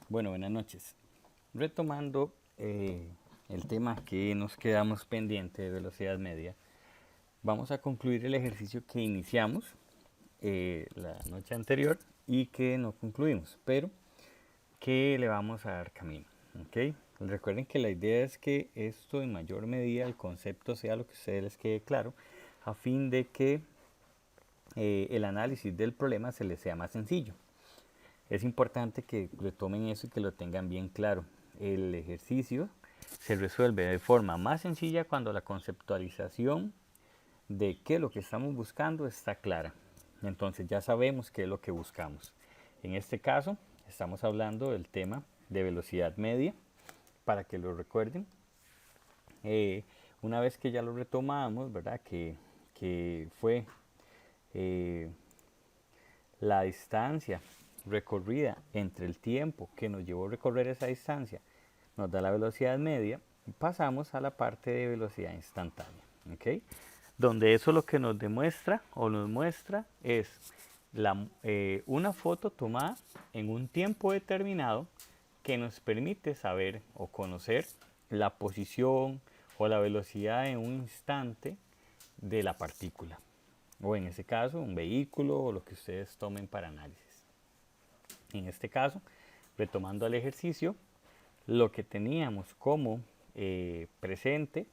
Bueno, buenas noches. Retomando el tema que nos quedamos pendiente de velocidad media, vamos a concluir el ejercicio que iniciamos la noche anterior y que no concluimos, pero que le vamos a dar camino. ¿Ok? Recuerden que la idea es que esto en mayor medida el concepto sea lo que a ustedes les quede claro, a fin de que el análisis del problema se les sea más sencillo. Es importante que retomen eso y que lo tengan bien claro. El ejercicio se resuelve de forma más sencilla cuando la conceptualización de qué es lo que estamos buscando está clara. Entonces ya sabemos qué es lo que buscamos. En este caso estamos hablando del tema de velocidad media, para que lo recuerden. Eh, una vez que ya lo retomamos, ¿verdad? Que fue eh, la distancia recorrida entre el tiempo que nos llevó a recorrer esa distancia nos da la velocidad media, y pasamos a la parte de velocidad instantánea, ¿ok? Donde eso lo que nos demuestra o nos muestra es una foto tomada en un tiempo determinado que nos permite saber o conocer la posición o la velocidad en un instante de la partícula, o en ese caso un vehículo o lo que ustedes tomen para análisis. En este caso, retomando el ejercicio, lo que teníamos como presente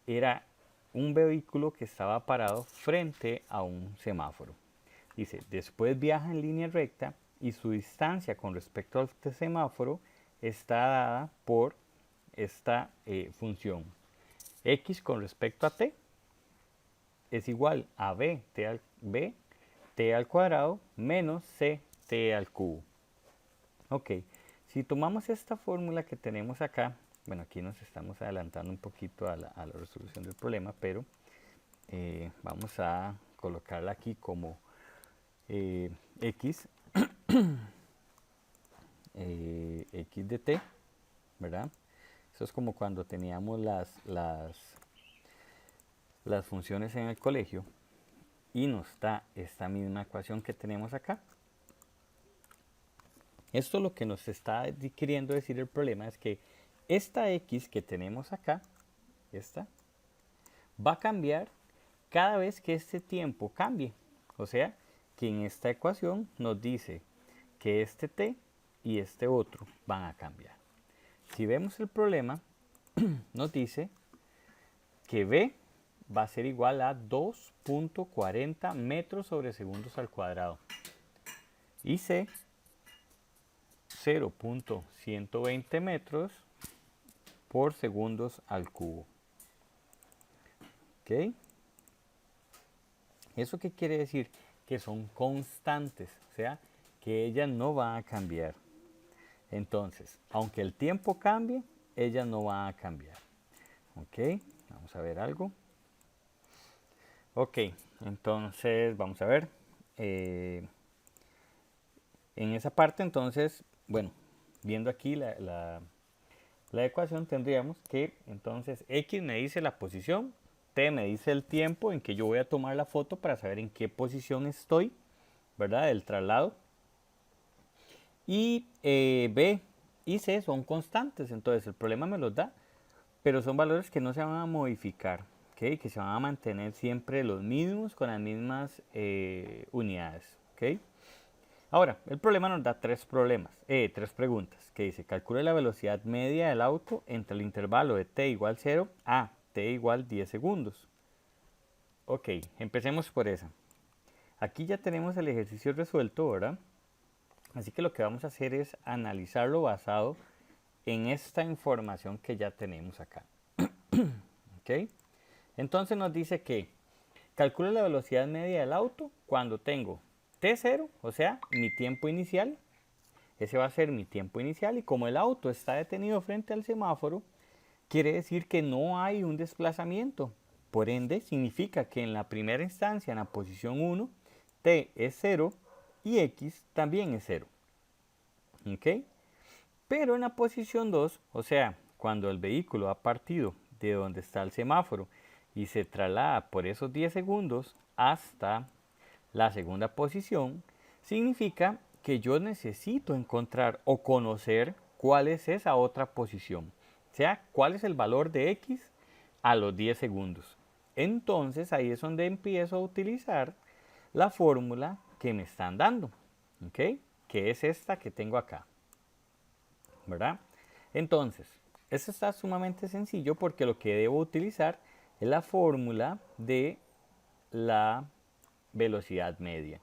era un vehículo que estaba parado frente a un semáforo. Dice, después viaja en línea recta y su distancia con respecto al semáforo está dada por esta función. X con respecto a t es igual a b t al cuadrado menos c t al cubo. Ok, si tomamos esta fórmula que tenemos acá, bueno, aquí nos estamos adelantando un poquito a la resolución del problema, pero vamos a colocarla aquí como x, x de t, ¿verdad? Eso es como cuando teníamos las funciones en el colegio y nos da esta misma ecuación que tenemos acá. Esto lo que nos está queriendo decir el problema es que esta x que tenemos acá, esta, va a cambiar cada vez que este tiempo cambie. O sea, que en esta ecuación nos dice que este t y este otro van a cambiar. Si vemos el problema, nos dice que b va a ser igual a 2.40 metros sobre segundos al cuadrado y c 0.120 metros por segundos al cubo. ¿Ok? ¿Eso qué quiere decir? Que son constantes, o sea, que ellas no van a cambiar. Entonces, aunque el tiempo cambie, ellas no van a cambiar. ¿Ok? Vamos a ver algo. Ok, entonces vamos a ver. En esa parte, entonces, bueno, viendo aquí la ecuación, tendríamos que entonces x me dice la posición, t me dice el tiempo en que yo voy a tomar la foto para saber en qué posición estoy, ¿verdad? Del traslado. Y b y c son constantes, entonces el problema me los da, pero son valores que no se van a modificar, ¿okay? Que se van a mantener siempre los mismos con las mismas unidades. ¿Okay? Ahora, el problema nos da tres preguntas, que dice, calcule la velocidad media del auto entre el intervalo de t igual 0 a t igual 10 segundos. Ok, empecemos por esa. Aquí ya tenemos el ejercicio resuelto, ¿verdad? Así que lo que vamos a hacer es analizarlo basado en esta información que ya tenemos acá. ¿Ok? Entonces nos dice que calcule la velocidad media del auto cuando tengo t0, o sea, mi tiempo inicial. Ese va a ser mi tiempo inicial y como el auto está detenido frente al semáforo, quiere decir que no hay un desplazamiento. Por ende, significa que en la primera instancia, en la posición 1, t es 0 y x también es 0. ¿Ok? Pero en la posición 2, o sea, cuando el vehículo ha partido de donde está el semáforo y se traslada por esos 10 segundos hasta la segunda posición, significa que yo necesito encontrar o conocer cuál es esa otra posición. O sea, cuál es el valor de X a los 10 segundos. Entonces ahí es donde empiezo a utilizar la fórmula que me están dando, ¿ok? Que es esta que tengo acá, ¿verdad? Entonces, esto está sumamente sencillo porque lo que debo utilizar es la fórmula de la velocidad media.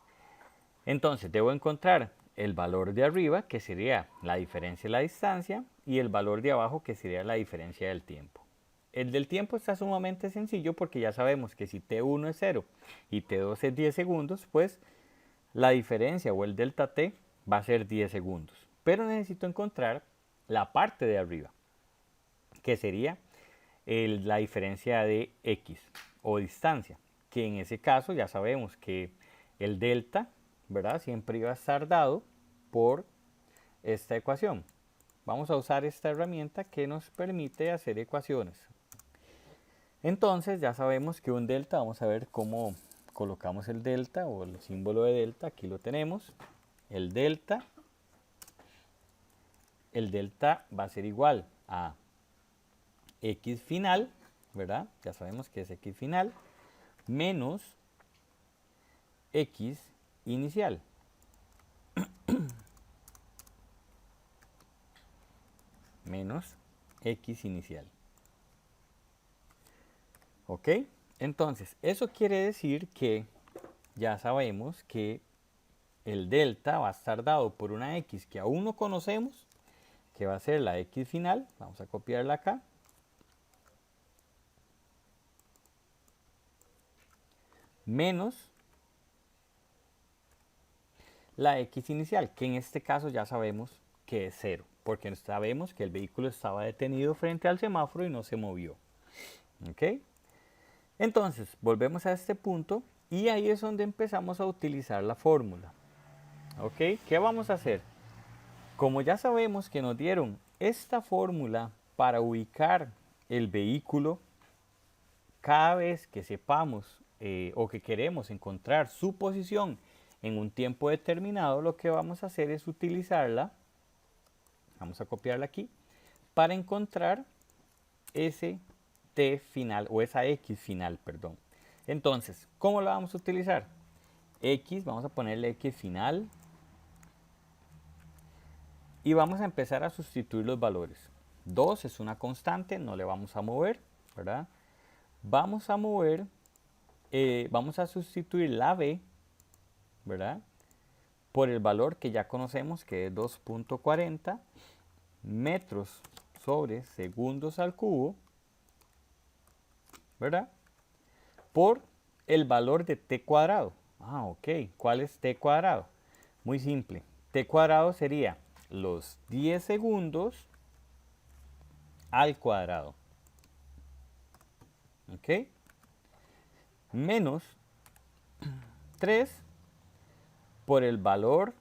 Entonces, debo encontrar el valor de arriba, que sería la diferencia de la distancia, y el valor de abajo, que sería la diferencia del tiempo. El del tiempo está sumamente sencillo porque ya sabemos que si T1 es 0 y T2 es 10 segundos, pues la diferencia o el delta T va a ser 10 segundos. Pero necesito encontrar la parte de arriba, que sería la diferencia de X o distancia, que en ese caso ya sabemos que el delta, ¿verdad? Siempre iba a estar dado por esta ecuación. Vamos a usar esta herramienta que nos permite hacer ecuaciones. Entonces ya sabemos que un delta, vamos a ver cómo colocamos el delta o el símbolo de delta, aquí lo tenemos. El delta va a ser igual a X final, ¿verdad? Ya sabemos que es X final, menos X inicial. Menos X inicial. ¿Ok? Entonces, eso quiere decir que ya sabemos que el delta va a estar dado por una X que aún no conocemos, que va a ser la X final. Vamos a copiarla acá. Menos la X inicial, que en este caso ya sabemos que es 0, porque sabemos que el vehículo estaba detenido frente al semáforo y no se movió. ¿Ok? Entonces, volvemos a este punto y ahí es donde empezamos a utilizar la fórmula. ¿Ok? ¿Qué vamos a hacer? Como ya sabemos que nos dieron esta fórmula para ubicar el vehículo, cada vez que sepamos o que queremos encontrar su posición en un tiempo determinado, lo que vamos a hacer es utilizarla, vamos a copiarla aquí, para encontrar ese T final o esa X final, perdón. Entonces, ¿cómo la vamos a utilizar? X, vamos a ponerle X final y vamos a empezar a sustituir los valores. 2 es una constante, no le vamos a mover, ¿verdad? Vamos a mover, vamos a sustituir la B, ¿verdad? Por el valor que ya conocemos, que es 2.40 metros sobre segundos al cubo, ¿verdad? Por el valor de t cuadrado. Ah, ok. ¿Cuál es t cuadrado? Muy simple. T cuadrado sería los 10 segundos al cuadrado. ¿Ok? Menos 3 por el valor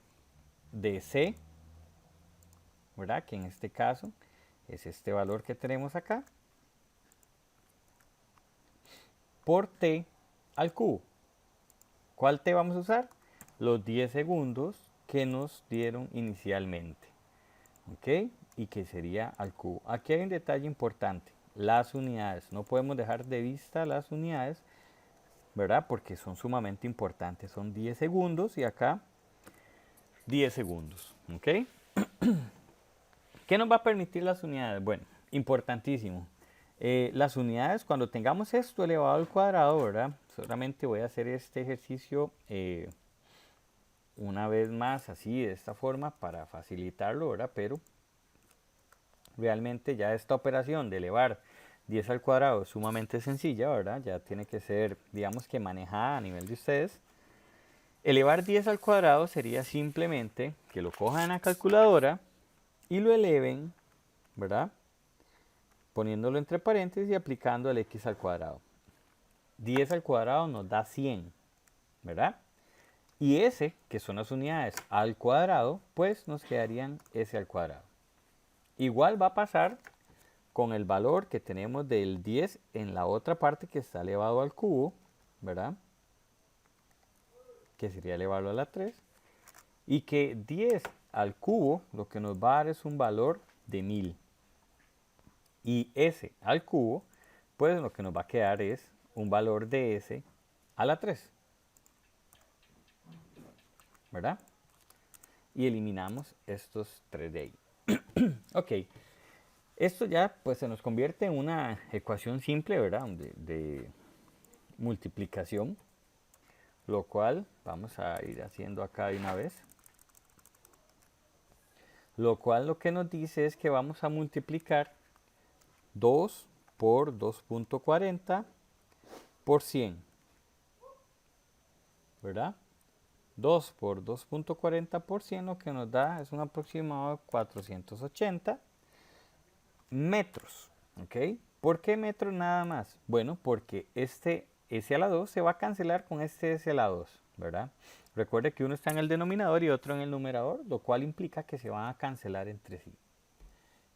de c, ¿verdad? Que en este caso es este valor que tenemos acá, por t al cubo. ¿Cuál t vamos a usar? Los 10 segundos que nos dieron inicialmente. ¿Ok? Y que sería al cubo. Aquí hay un detalle importante. Las unidades. No podemos dejar de vista las unidades, ¿verdad? Porque son sumamente importantes. Son 10 segundos y acá 10 segundos. ¿Ok? ¿Qué nos va a permitir las unidades? Bueno, importantísimo. Las unidades, cuando tengamos esto elevado al cuadrado, ¿verdad? Solamente voy a hacer este ejercicio una vez más, así, de esta forma, para facilitarlo, ¿verdad? Pero realmente ya esta operación de elevar 10 al cuadrado es sumamente sencilla, ¿verdad? Ya tiene que ser, digamos que manejada a nivel de ustedes. Elevar 10 al cuadrado sería simplemente que lo cojan en la calculadora y lo eleven, ¿verdad? Poniéndolo entre paréntesis y aplicando el x al cuadrado. 10 al cuadrado nos da 100, ¿verdad? Y s, que son las unidades al cuadrado, pues nos quedarían s al cuadrado. Igual va a pasar con el valor que tenemos del 10 en la otra parte que está elevado al cubo, ¿verdad? Que sería elevarlo a la 3. y que 10 al cubo lo que nos va a dar es un valor de 1000. Y s al cubo, pues lo que nos va a quedar es un valor de s a la 3. ¿Verdad? Y eliminamos estos 3 de ahí. Ok. Esto ya pues se nos convierte en una ecuación simple, ¿verdad? De multiplicación. Lo cual vamos a ir haciendo acá de una vez. Lo cual lo que nos dice es que vamos a multiplicar 2 por 2.40 por 100. ¿Verdad? 2 por 2.40 por 100 lo que nos da es un aproximado de 480 metros. ¿Ok? ¿Por qué metros nada más? Bueno, porque este S a la 2 se va a cancelar con este S a la 2. ¿Verdad? Recuerde que uno está en el denominador y otro en el numerador, lo cual implica que se van a cancelar entre sí.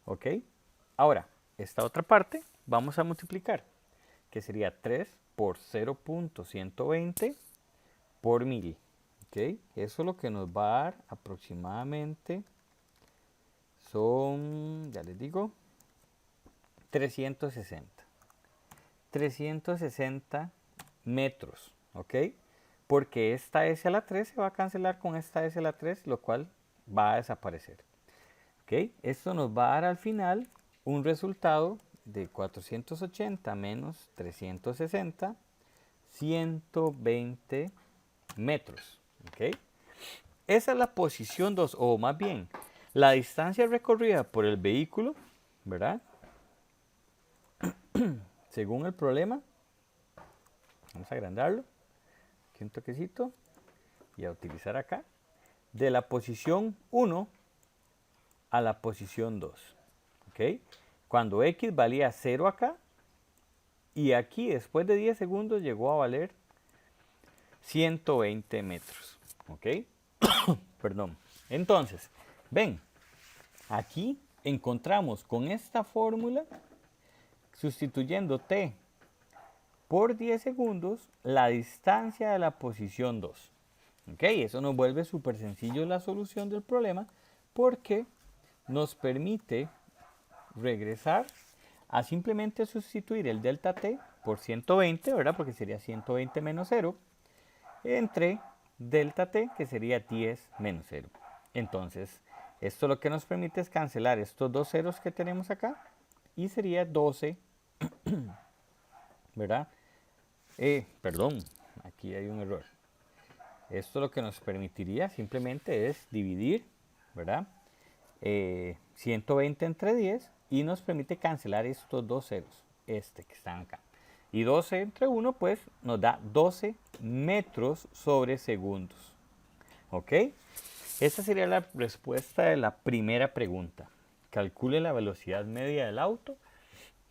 ¿Ok? Ahora, esta otra parte vamos a multiplicar, que sería 3 por 0.120 por 1000. ¿Ok? Eso lo que nos va a dar aproximadamente son, ya les digo, 360. 360 metros. ¿Ok? Porque esta S a la 3 se va a cancelar con esta S a la 3, lo cual va a desaparecer. ¿Ok? Esto nos va a dar al final un resultado de 480 menos 360, 120 metros. ¿Ok? Esa es la posición 2, o más bien, la distancia recorrida por el vehículo, ¿verdad? Según el problema, vamos a agrandarlo, aquí un toquecito, y a utilizar acá, de la posición 1 a la posición 2. ¿Ok? Cuando X valía 0 acá, y aquí después de 10 segundos llegó a valer 120 metros. ¿Ok? Perdón. Entonces, ven, aquí encontramos con esta fórmula, sustituyendo t por 10 segundos, la distancia de la posición 2. ¿Ok? Eso nos vuelve súper sencillo la solución del problema porque nos permite regresar a simplemente sustituir el delta t por 120, ¿verdad? Porque sería 120 menos 0, entre delta t, que sería 10 menos 0. Entonces, esto lo que nos permite es cancelar estos dos ceros que tenemos acá, y sería 12, ¿verdad? Perdón, aquí hay un error. Esto lo que nos permitiría simplemente es dividir, ¿verdad? 120 entre 10 y nos permite cancelar estos dos ceros, que están acá. Y 12 entre 1 pues nos da 12 metros sobre segundos. ¿Ok? Esta sería la respuesta de la primera pregunta. Calcule la velocidad media del auto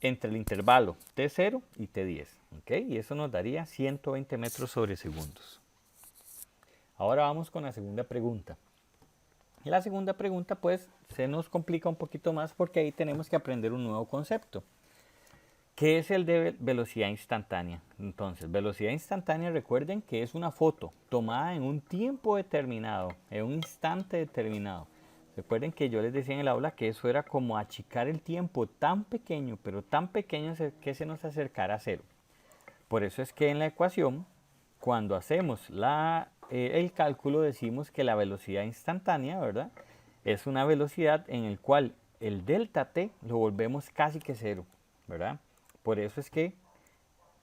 entre el intervalo T0 y T10. ¿Ok? Y eso nos daría 120 metros sobre segundos. Ahora vamos con la segunda pregunta. La segunda pregunta pues se nos complica un poquito más porque ahí tenemos que aprender un nuevo concepto. ¿Qué es el de velocidad instantánea? Entonces, velocidad instantánea, recuerden que es una foto tomada en un tiempo determinado, en un instante determinado. Recuerden que yo les decía en el aula que eso era como achicar el tiempo tan pequeño, pero tan pequeño que se nos acercara a cero. Por eso es que en la ecuación, cuando hacemos el cálculo, decimos que la velocidad instantánea, ¿verdad? Es una velocidad en la cual el delta t lo volvemos casi que cero, ¿verdad? Por eso es que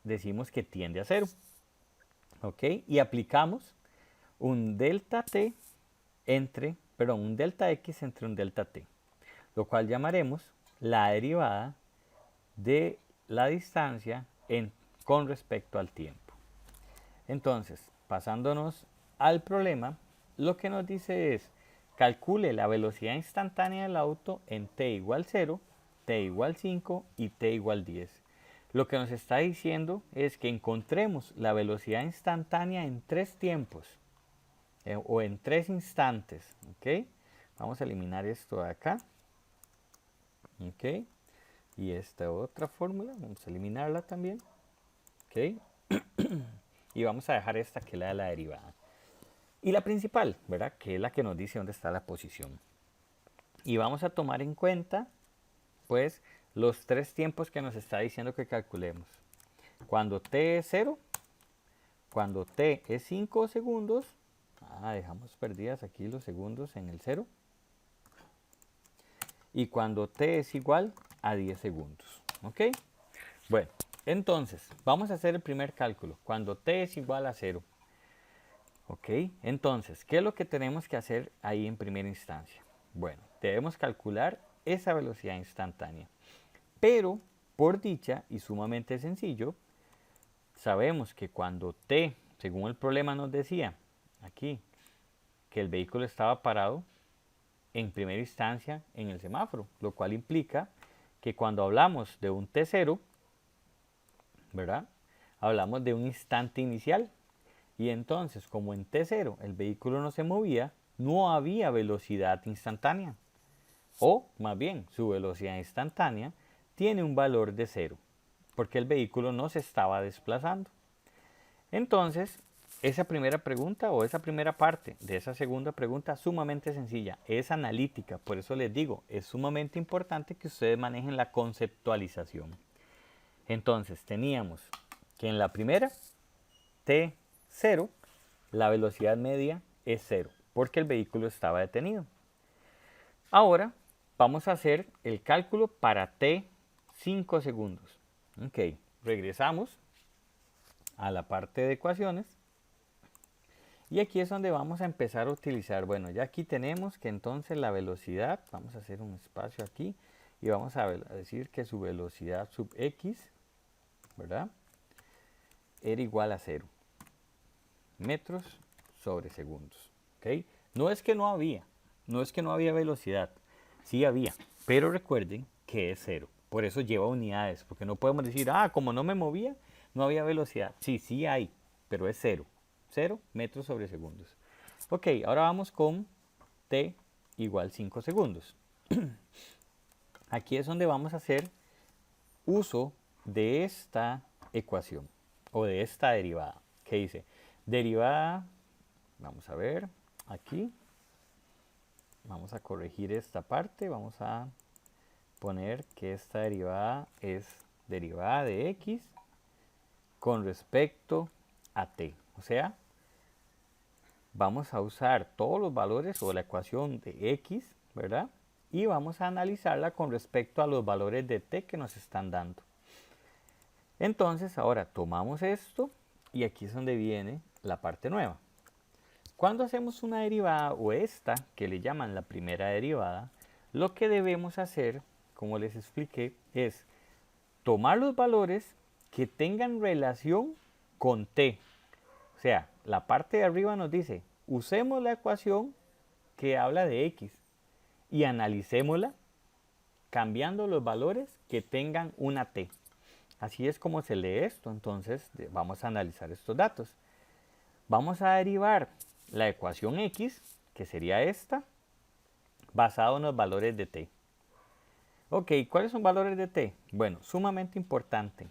decimos que tiende a cero. ¿Ok? Y aplicamos un delta t un delta x entre un delta t, lo cual llamaremos la derivada de la distancia con respecto al tiempo. Entonces, pasándonos al problema, lo que nos dice es, calcule la velocidad instantánea del auto en t igual 0, t igual 5 y t igual 10. Lo que nos está diciendo es que encontremos la velocidad instantánea en tres tiempos o en tres instantes. ¿Ok? Vamos a eliminar esto de acá. ¿Ok? Y esta otra fórmula, vamos a eliminarla también. ¿Ok? Y vamos a dejar esta que es la de la derivada. y la principal, ¿verdad? Que es la que nos dice dónde está la posición. Y vamos a tomar en cuenta, pues, los tres tiempos que nos está diciendo que calculemos. Cuando t es 0, cuando t es 5 segundos, dejamos perdidas aquí los segundos en el 0, y cuando t es igual a 10 segundos. ¿Ok? Bueno, entonces, vamos a hacer el primer cálculo. Cuando t es igual a 0. ¿Ok? Entonces, ¿qué es lo que tenemos que hacer ahí en primera instancia? Bueno, debemos calcular esa velocidad instantánea. Pero, por dicha y sumamente sencillo, sabemos que cuando t, según el problema nos decía, aquí, que el vehículo estaba parado en primera instancia en el semáforo, lo cual implica que cuando hablamos de un t0, ¿verdad? Hablamos de un instante inicial. Y entonces, como en t0 el vehículo no se movía, no había velocidad instantánea. O, más bien, su velocidad instantánea tiene un valor de 0, porque el vehículo no se estaba desplazando. Entonces, esa primera pregunta o esa primera parte de esa segunda pregunta es sumamente sencilla, es analítica, por eso les digo, es sumamente importante que ustedes manejen la conceptualización. Entonces, teníamos que en la primera, t0, la velocidad media es 0, porque el vehículo estaba detenido. Ahora, vamos a hacer el cálculo para t 5 segundos. Ok, regresamos a la parte de ecuaciones. Y aquí es donde vamos a empezar a utilizar, bueno, ya aquí tenemos que entonces la velocidad, vamos a hacer un espacio aquí y vamos a decir que su velocidad sub x, ¿verdad? Era igual a 0 metros sobre segundos, ¿ok? No es que no había, no es que no había velocidad, sí había, pero recuerden que es 0, por eso lleva unidades, porque no podemos decir, como no me movía, no había velocidad, sí hay, pero es 0, 0 metros sobre segundos. Ok, ahora vamos con t igual 5 segundos. Aquí es donde vamos a hacer uso de esta ecuación o de esta derivada. ¿Qué dice? Derivada, vamos a ver, aquí. Vamos a corregir esta parte, vamos a poner que esta derivada es derivada de x con respecto a t. O sea, vamos a usar todos los valores o la ecuación de x, ¿verdad? Y vamos a analizarla con respecto a los valores de t que nos están dando. Entonces, ahora tomamos esto y aquí es donde viene la parte nueva. Cuando hacemos una derivada o esta, que le llaman la primera derivada, lo que debemos hacer, como les expliqué, es tomar los valores que tengan relación con t. O sea, la parte de arriba nos dice, usemos la ecuación que habla de x y analicémosla cambiando los valores que tengan una t. Así es como se lee esto, entonces vamos a analizar estos datos. Vamos a derivar la ecuación x, que sería esta, basado en los valores de t. Ok, ¿cuáles son valores de t? Bueno, sumamente importante.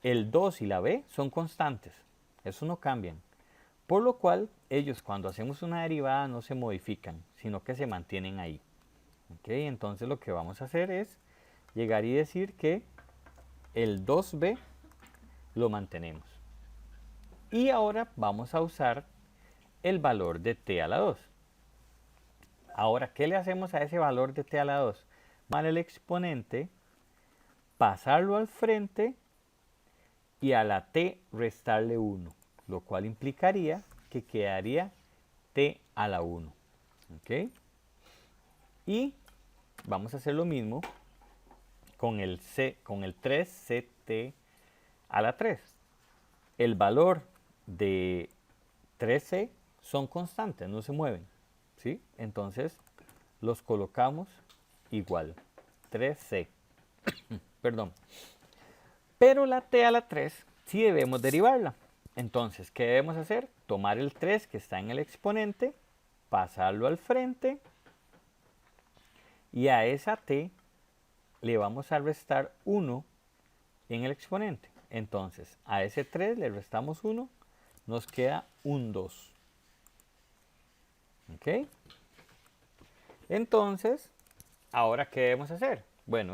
El 2 y la b son constantes, eso no cambian. Por lo cual, ellos cuando hacemos una derivada no se modifican, sino que se mantienen ahí. Ok, entonces lo que vamos a hacer es llegar y decir que el 2b lo mantenemos. Y ahora vamos a usar el valor de t a la 2. Ahora, ¿qué le hacemos a ese valor de t a la 2? Tomar el exponente, pasarlo al frente y a la t restarle 1, lo cual implicaría que quedaría t a la 1. ¿Ok? Y vamos a hacer lo mismo con el 3ct a la 3. El valor de 3c son constantes, no se mueven, ¿sí? Entonces los colocamos igual, 3c, perdón. Pero la t a la 3 sí debemos derivarla. Entonces, ¿qué debemos hacer? Tomar el 3 que está en el exponente, pasarlo al frente y a esa t le vamos a restar 1 en el exponente. Entonces, a ese 3 le restamos 1, nos queda un 2. ¿Ok? Entonces, ¿ahora qué debemos hacer? Bueno,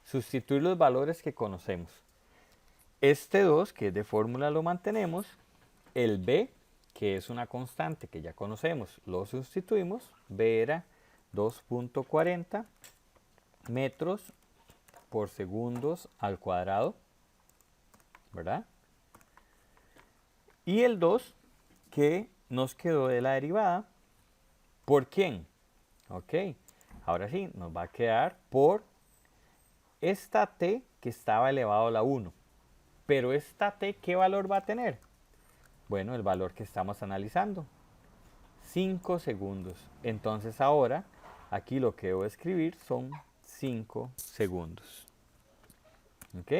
sustituir los valores que conocemos. Este 2, que es de fórmula, lo mantenemos. El b, que es una constante que ya conocemos, lo sustituimos. B era 2.40 metros por segundos al cuadrado, ¿verdad? Y el 2, que nos quedó de la derivada, ¿por quién? Ok, ahora sí, nos va a quedar por esta t que estaba elevado a la 1. Pero esta t, ¿qué valor va a tener? Bueno, el valor que estamos analizando, 5 segundos. Entonces ahora, aquí lo que debo escribir son 5 segundos. ¿Ok?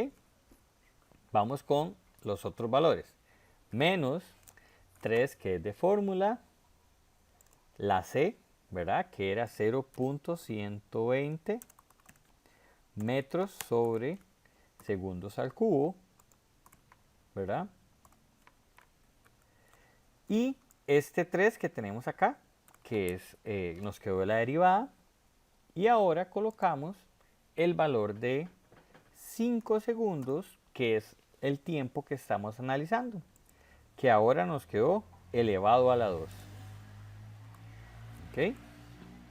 Vamos con los otros valores. Menos 3, que es de fórmula. La c, ¿verdad? Que era 0.120 metros sobre segundos al cubo, ¿verdad? Y este 3 que tenemos acá, que es, nos quedó de la derivada. Y ahora colocamos el valor de 5 segundos, que es el tiempo que estamos analizando, que ahora nos quedó elevado a la 2. ¿Ok?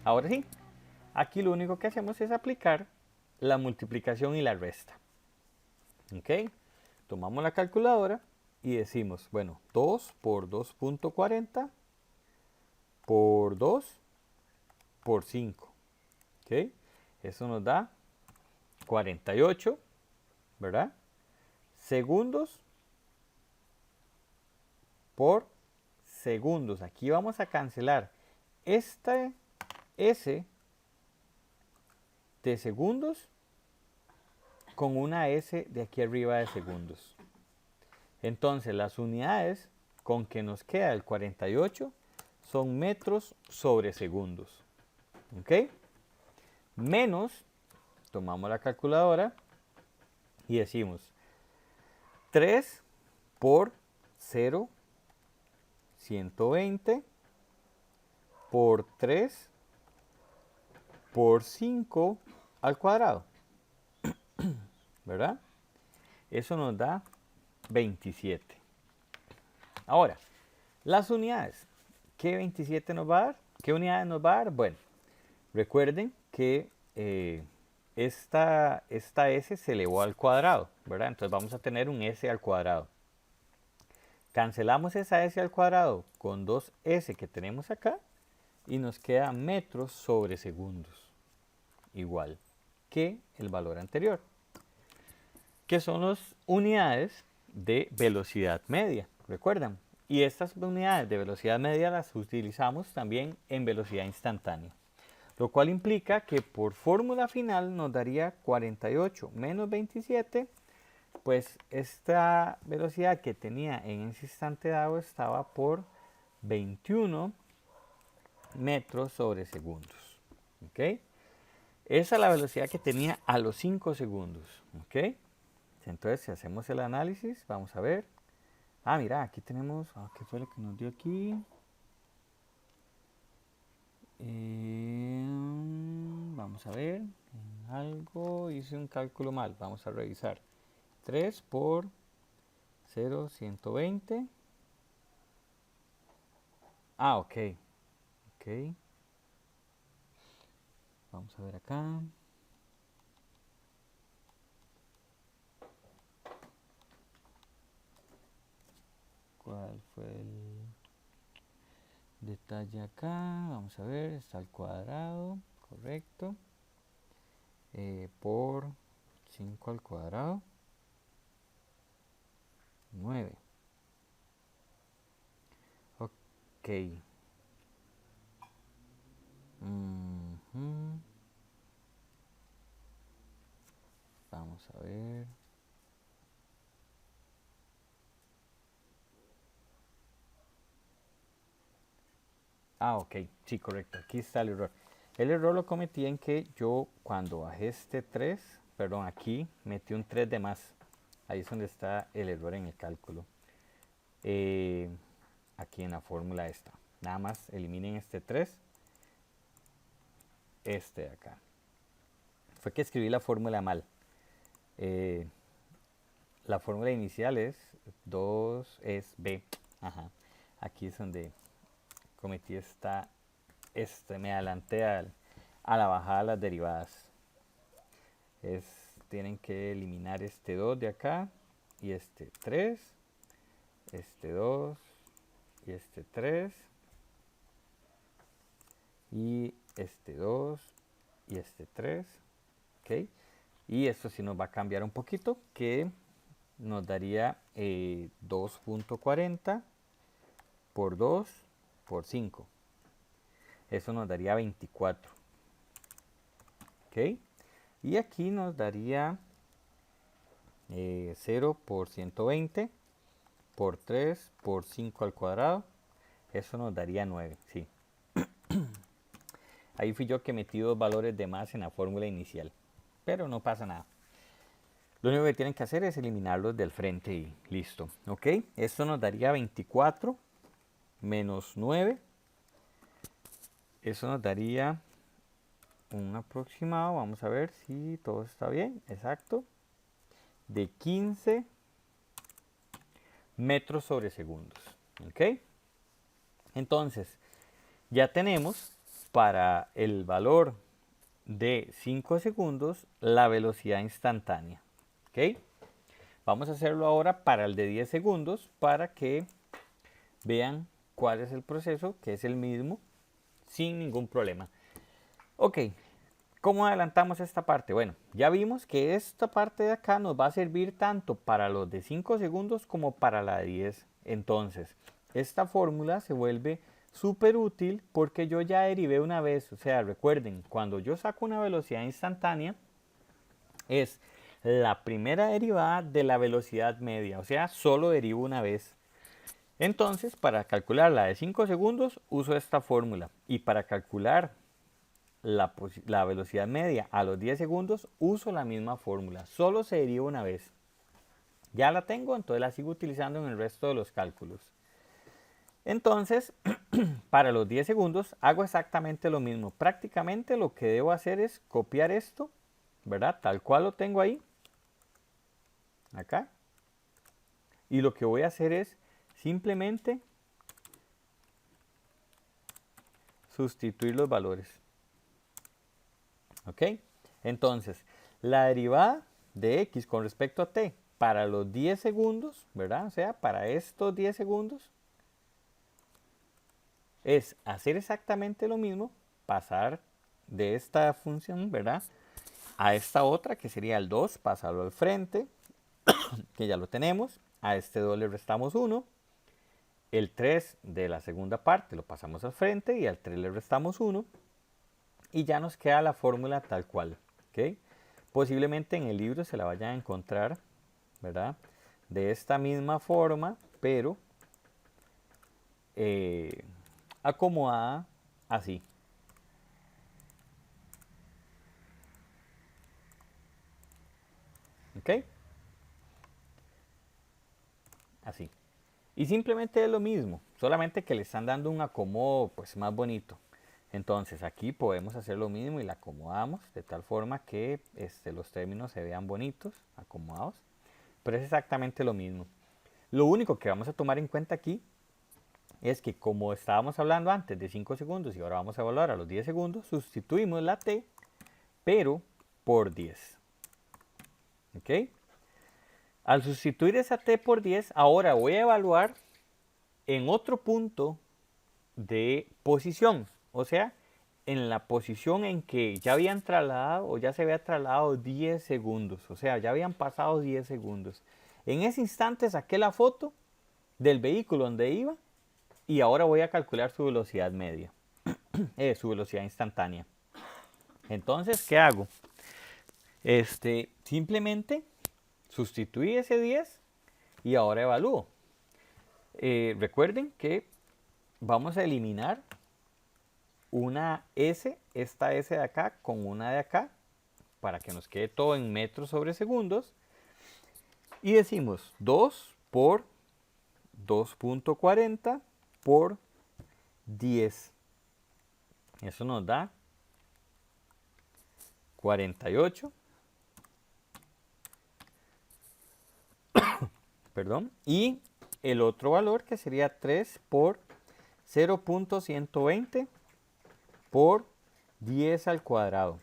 Ahora sí, aquí lo único que hacemos es aplicar la multiplicación y la resta. ¿Ok? Tomamos la calculadora y decimos, bueno, 2 por 2.40 por 2 por 5. ¿Ok? Eso nos da 48, ¿verdad? Segundos por segundos. Aquí vamos a cancelar esta S de segundos con una S de aquí arriba de segundos. Entonces las unidades con que nos queda el 48 son metros sobre segundos. ¿Ok? Menos, tomamos la calculadora y decimos 3 por 0, 120 por 3 por 5 al cuadrado, ¿verdad? Eso nos da 27. Ahora, las unidades. ¿Qué 27 nos va a dar? ¿Qué unidades nos va a dar? Bueno, recuerden que esta S se elevó al cuadrado, ¿verdad? Entonces vamos a tener un S al cuadrado. Cancelamos esa S al cuadrado con 2S que tenemos acá y nos queda metros sobre segundos, igual que el valor anterior, que son las unidades de velocidad media, ¿recuerdan? Y estas unidades de velocidad media las utilizamos también en velocidad instantánea, lo cual implica que por fórmula final nos daría 48 menos 27, pues esta velocidad que tenía en ese instante dado estaba por 21 metros sobre segundos. ¿Ok? Esa es la velocidad que tenía a los 5 segundos. ¿Ok? Entonces, si hacemos el análisis, vamos a ver. Ah, mira, aquí tenemos. ¿Qué fue lo que nos dio aquí? Vamos a ver. Algo hice un cálculo mal. Vamos a revisar. 3 por 0, 120. Ah, ok. Ok. Vamos a ver acá. ¿Cuál fue el detalle acá? Vamos a ver, está al cuadrado, correcto. Por 5 al cuadrado, 9. Ok. Vamos a ver. Ah, ok, sí, correcto. Aquí está el error. El error lo cometí en que yo cuando bajé este 3, perdón, aquí metí un 3 de más. Ahí es donde está el error en el cálculo. Aquí en la fórmula esta. nada más eliminen este 3, este de acá. Fue que escribí la fórmula mal. La fórmula inicial es 2 es B. Ajá. Aquí es donde cometí me adelanté a la bajada de las derivadas. Tienen que eliminar este 2 de acá y este 3, este 2 y este 3 y este 2 y este 3, ¿ok? Y esto sí nos va a cambiar un poquito, que nos daría 2.40 por 2 por 5. Eso nos daría 24. ¿Ok? Y aquí nos daría 0 por 120 por 3 por 5 al cuadrado. Eso nos daría 9, sí. Ahí fui yo que metí dos valores de más en la fórmula inicial. Pero no pasa nada. Lo único que tienen que hacer es eliminarlos del frente y listo. ¿Ok? Esto nos daría 24 menos 9. Eso nos daría un aproximado, vamos a ver si todo está bien, exacto, de 15 metros sobre segundos. ¿Ok? Entonces, ya tenemos para el valor de 5 segundos la velocidad instantánea. ¿Ok? Vamos a hacerlo ahora para el de 10 segundos para que vean cuál es el proceso, que es el mismo, sin ningún problema. Ok, ¿cómo adelantamos esta parte? Bueno, ya vimos que esta parte de acá nos va a servir tanto para los de 5 segundos como para la de 10. Entonces, esta fórmula se vuelve súper útil porque yo ya derivé una vez. O sea, recuerden, cuando yo saco una velocidad instantánea, es la primera derivada de la velocidad media. O sea, solo derivo una vez. Entonces, para calcular la de 5 segundos, uso esta fórmula. Y para calcular la velocidad media a los 10 segundos, uso la misma fórmula. Solo se deriva una vez. Ya la tengo, entonces la sigo utilizando en el resto de los cálculos. Entonces, para los 10 segundos hago exactamente lo mismo. Prácticamente lo que debo hacer es copiar esto, ¿verdad? Tal cual lo tengo ahí. Acá. Y lo que voy a hacer es simplemente sustituir los valores. ¿Ok? Entonces, la derivada de x con respecto a t para los 10 segundos, ¿verdad? O sea, para estos 10 segundos, es hacer exactamente lo mismo, pasar de esta función, ¿verdad? A esta otra, que sería el 2, pasarlo al frente, que ya lo tenemos. A este 2 le restamos 1. El 3 de la segunda parte lo pasamos al frente y al 3 le restamos 1. Y ya nos queda la fórmula tal cual. ¿Ok? Posiblemente en el libro se la vayan a encontrar, ¿verdad? De esta misma forma, pero acomodada así. ¿Ok? Así. Y simplemente es lo mismo, solamente que le están dando un acomodo pues más bonito. Entonces aquí podemos hacer lo mismo y la acomodamos de tal forma que los términos se vean bonitos, acomodados. Pero es exactamente lo mismo. Lo único que vamos a tomar en cuenta aquí es que como estábamos hablando antes de 5 segundos y ahora vamos a evaluar a los 10 segundos, sustituimos la t, pero por 10. ¿Ok? Al sustituir esa t por 10, ahora voy a evaluar en otro punto de posición. O sea, en la posición en que ya habían trasladado o ya se había trasladado 10 segundos. O sea, ya habían pasado 10 segundos. En ese instante saqué la foto del vehículo donde iba y ahora voy a calcular su velocidad media, su velocidad instantánea. Entonces, ¿qué hago? Simplemente sustituí ese 10 y ahora evalúo. Recuerden que vamos a eliminar una S, esta S de acá con una de acá, para que nos quede todo en metros sobre segundos. Y decimos 2 por 2.40 por 10. Eso nos da 48. Perdón. Y el otro valor que sería 3 por 0.120 por 10 al cuadrado.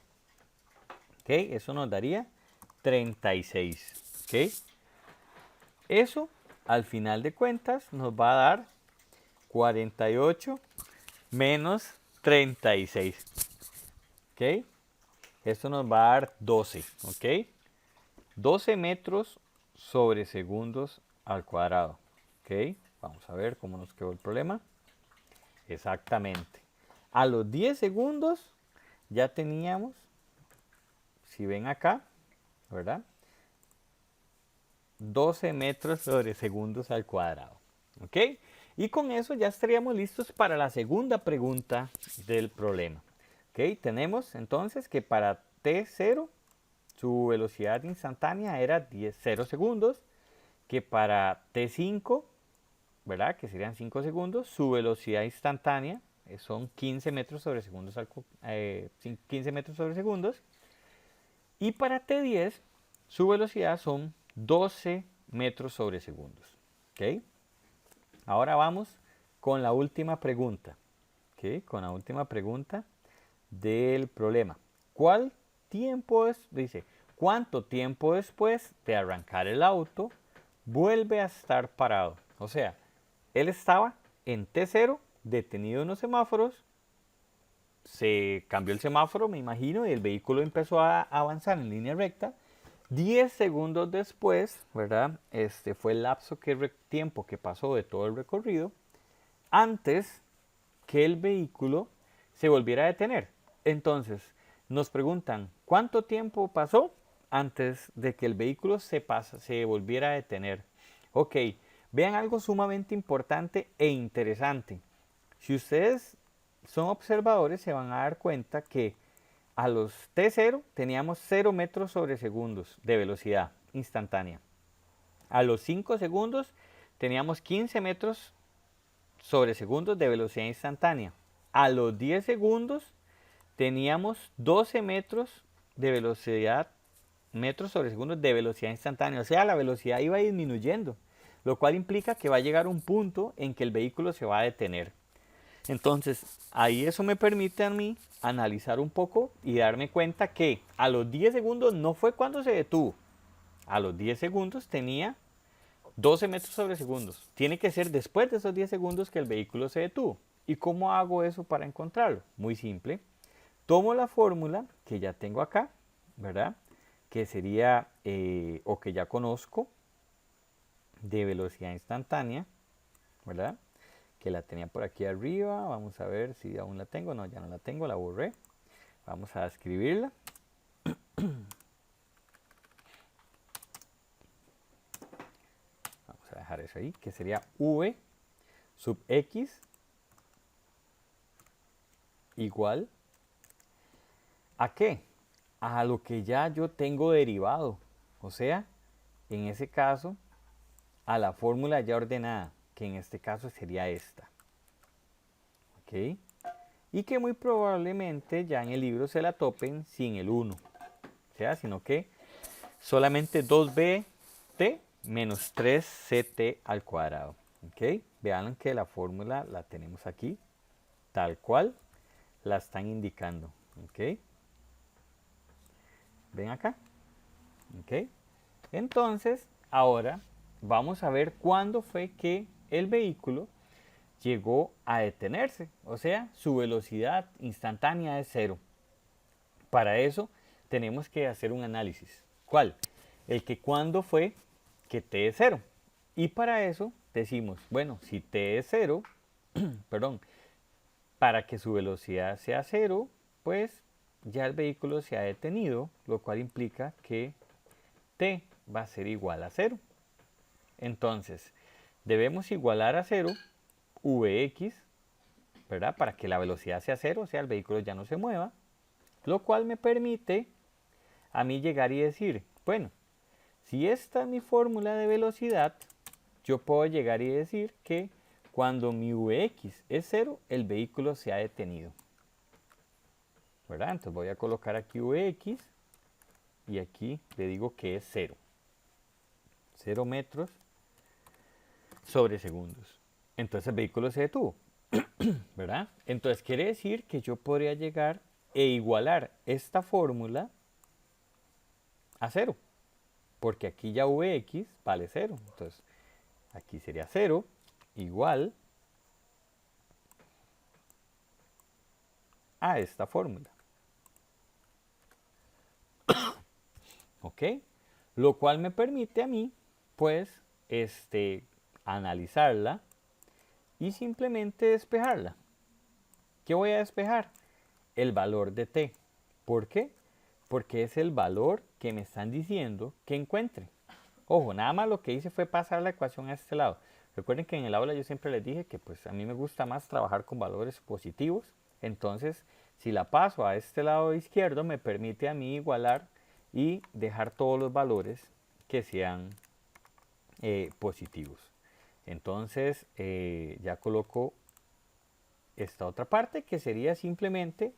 ¿Ok? Eso nos daría 36. ¿Ok? Eso, al final de cuentas, nos va a dar 48 menos 36. ¿Ok? Esto nos va a dar 12. ¿Ok? 12 metros sobre segundos al cuadrado. ¿Ok? Vamos a ver cómo nos quedó el problema. Exactamente. A los 10 segundos ya teníamos, si ven acá, ¿verdad? 12 metros sobre segundos al cuadrado. ¿Ok? Y con eso ya estaríamos listos para la segunda pregunta del problema. ¿Ok? Tenemos entonces que para T0 su velocidad instantánea era 0 segundos, que para T5, ¿verdad? Que serían 5 segundos, su velocidad instantánea son 15 metros sobre segundos, 15 metros sobre segundos. Y para T10, su velocidad son 12 metros sobre segundos. ¿Ok? Ahora vamos con la última pregunta. ¿Ok? Con la última pregunta del problema. ¿Cuál tiempo es? Dice, ¿cuánto tiempo después de arrancar el auto vuelve a estar parado? O sea, él estaba en T0, detenido en los semáforos, se cambió el semáforo, me imagino, y el vehículo empezó a avanzar en línea recta. 10 segundos después, ¿verdad? Este fue el lapso tiempo que pasó de todo el recorrido antes que el vehículo se volviera a detener. Entonces, nos preguntan, ¿cuánto tiempo pasó antes de que el vehículo se volviera a detener? Ok, vean algo sumamente importante e interesante. Si ustedes son observadores, se van a dar cuenta que a los T0 teníamos 0 metros sobre segundos de velocidad instantánea. A los 5 segundos teníamos 15 metros sobre segundos de velocidad instantánea. A los 10 segundos teníamos 12 metros sobre segundos de velocidad instantánea. O sea, la velocidad iba disminuyendo, lo cual implica que va a llegar un punto en que el vehículo se va a detener. Entonces, ahí eso me permite a mí analizar un poco y darme cuenta que a los 10 segundos no fue cuando se detuvo. A los 10 segundos tenía 12 metros sobre segundos. Tiene que ser después de esos 10 segundos que el vehículo se detuvo. ¿Y cómo hago eso para encontrarlo? Muy simple. Tomo la fórmula que ya tengo acá, ¿verdad? Que sería, o que ya conozco, de velocidad instantánea, ¿verdad? Que la tenía por aquí arriba. Vamos a ver si aún la tengo. No, ya no la tengo, la borré. Vamos a escribirla. Vamos a dejar eso ahí, que sería V sub X igual ¿a qué? A lo que ya yo tengo derivado. O sea, en ese caso, a la fórmula ya ordenada, que en este caso sería esta. ¿Ok? Y que muy probablemente ya en el libro se la topen sin el 1. O sea, sino que solamente 2bt menos 3ct al cuadrado. ¿Ok? Vean que la fórmula la tenemos aquí, tal cual la están indicando. ¿Ok? ¿Ven acá? ¿Ok? Entonces, ahora vamos a ver cuándo fue que el vehículo llegó a detenerse. O sea, su velocidad instantánea es 0. Para eso tenemos que hacer un análisis. ¿Cuál? El que cuándo fue que t es 0. Y para eso decimos, bueno, si t es 0, perdón, para que su velocidad sea 0, pues ya el vehículo se ha detenido, lo cual implica que t va a ser igual a 0. Entonces, debemos igualar a 0 Vx, ¿verdad? Para que la velocidad sea 0, o sea, el vehículo ya no se mueva, lo cual me permite a mí llegar y decir, bueno, si esta es mi fórmula de velocidad, yo puedo llegar y decir que cuando mi Vx es 0, el vehículo se ha detenido. ¿Verdad? Entonces voy a colocar aquí Vx y aquí le digo que es 0. 0 metros sobre segundos. Entonces el vehículo se detuvo. ¿Verdad? Entonces quiere decir que yo podría llegar e igualar esta fórmula a 0. Porque aquí ya Vx vale 0. Entonces aquí sería 0 igual a esta fórmula. ¿Ok? Lo cual me permite a mí, pues, analizarla y simplemente despejarla. ¿Qué voy a despejar? El valor de t. ¿Por qué? Porque es el valor que me están diciendo que encuentre. Ojo, nada más lo que hice fue pasar la ecuación a este lado. Recuerden que en el aula yo siempre les dije que pues a mí me gusta más trabajar con valores positivos. Entonces, si la paso a este lado izquierdo, me permite a mí igualar y dejar todos los valores que sean positivos. Entonces, ya coloco esta otra parte que sería simplemente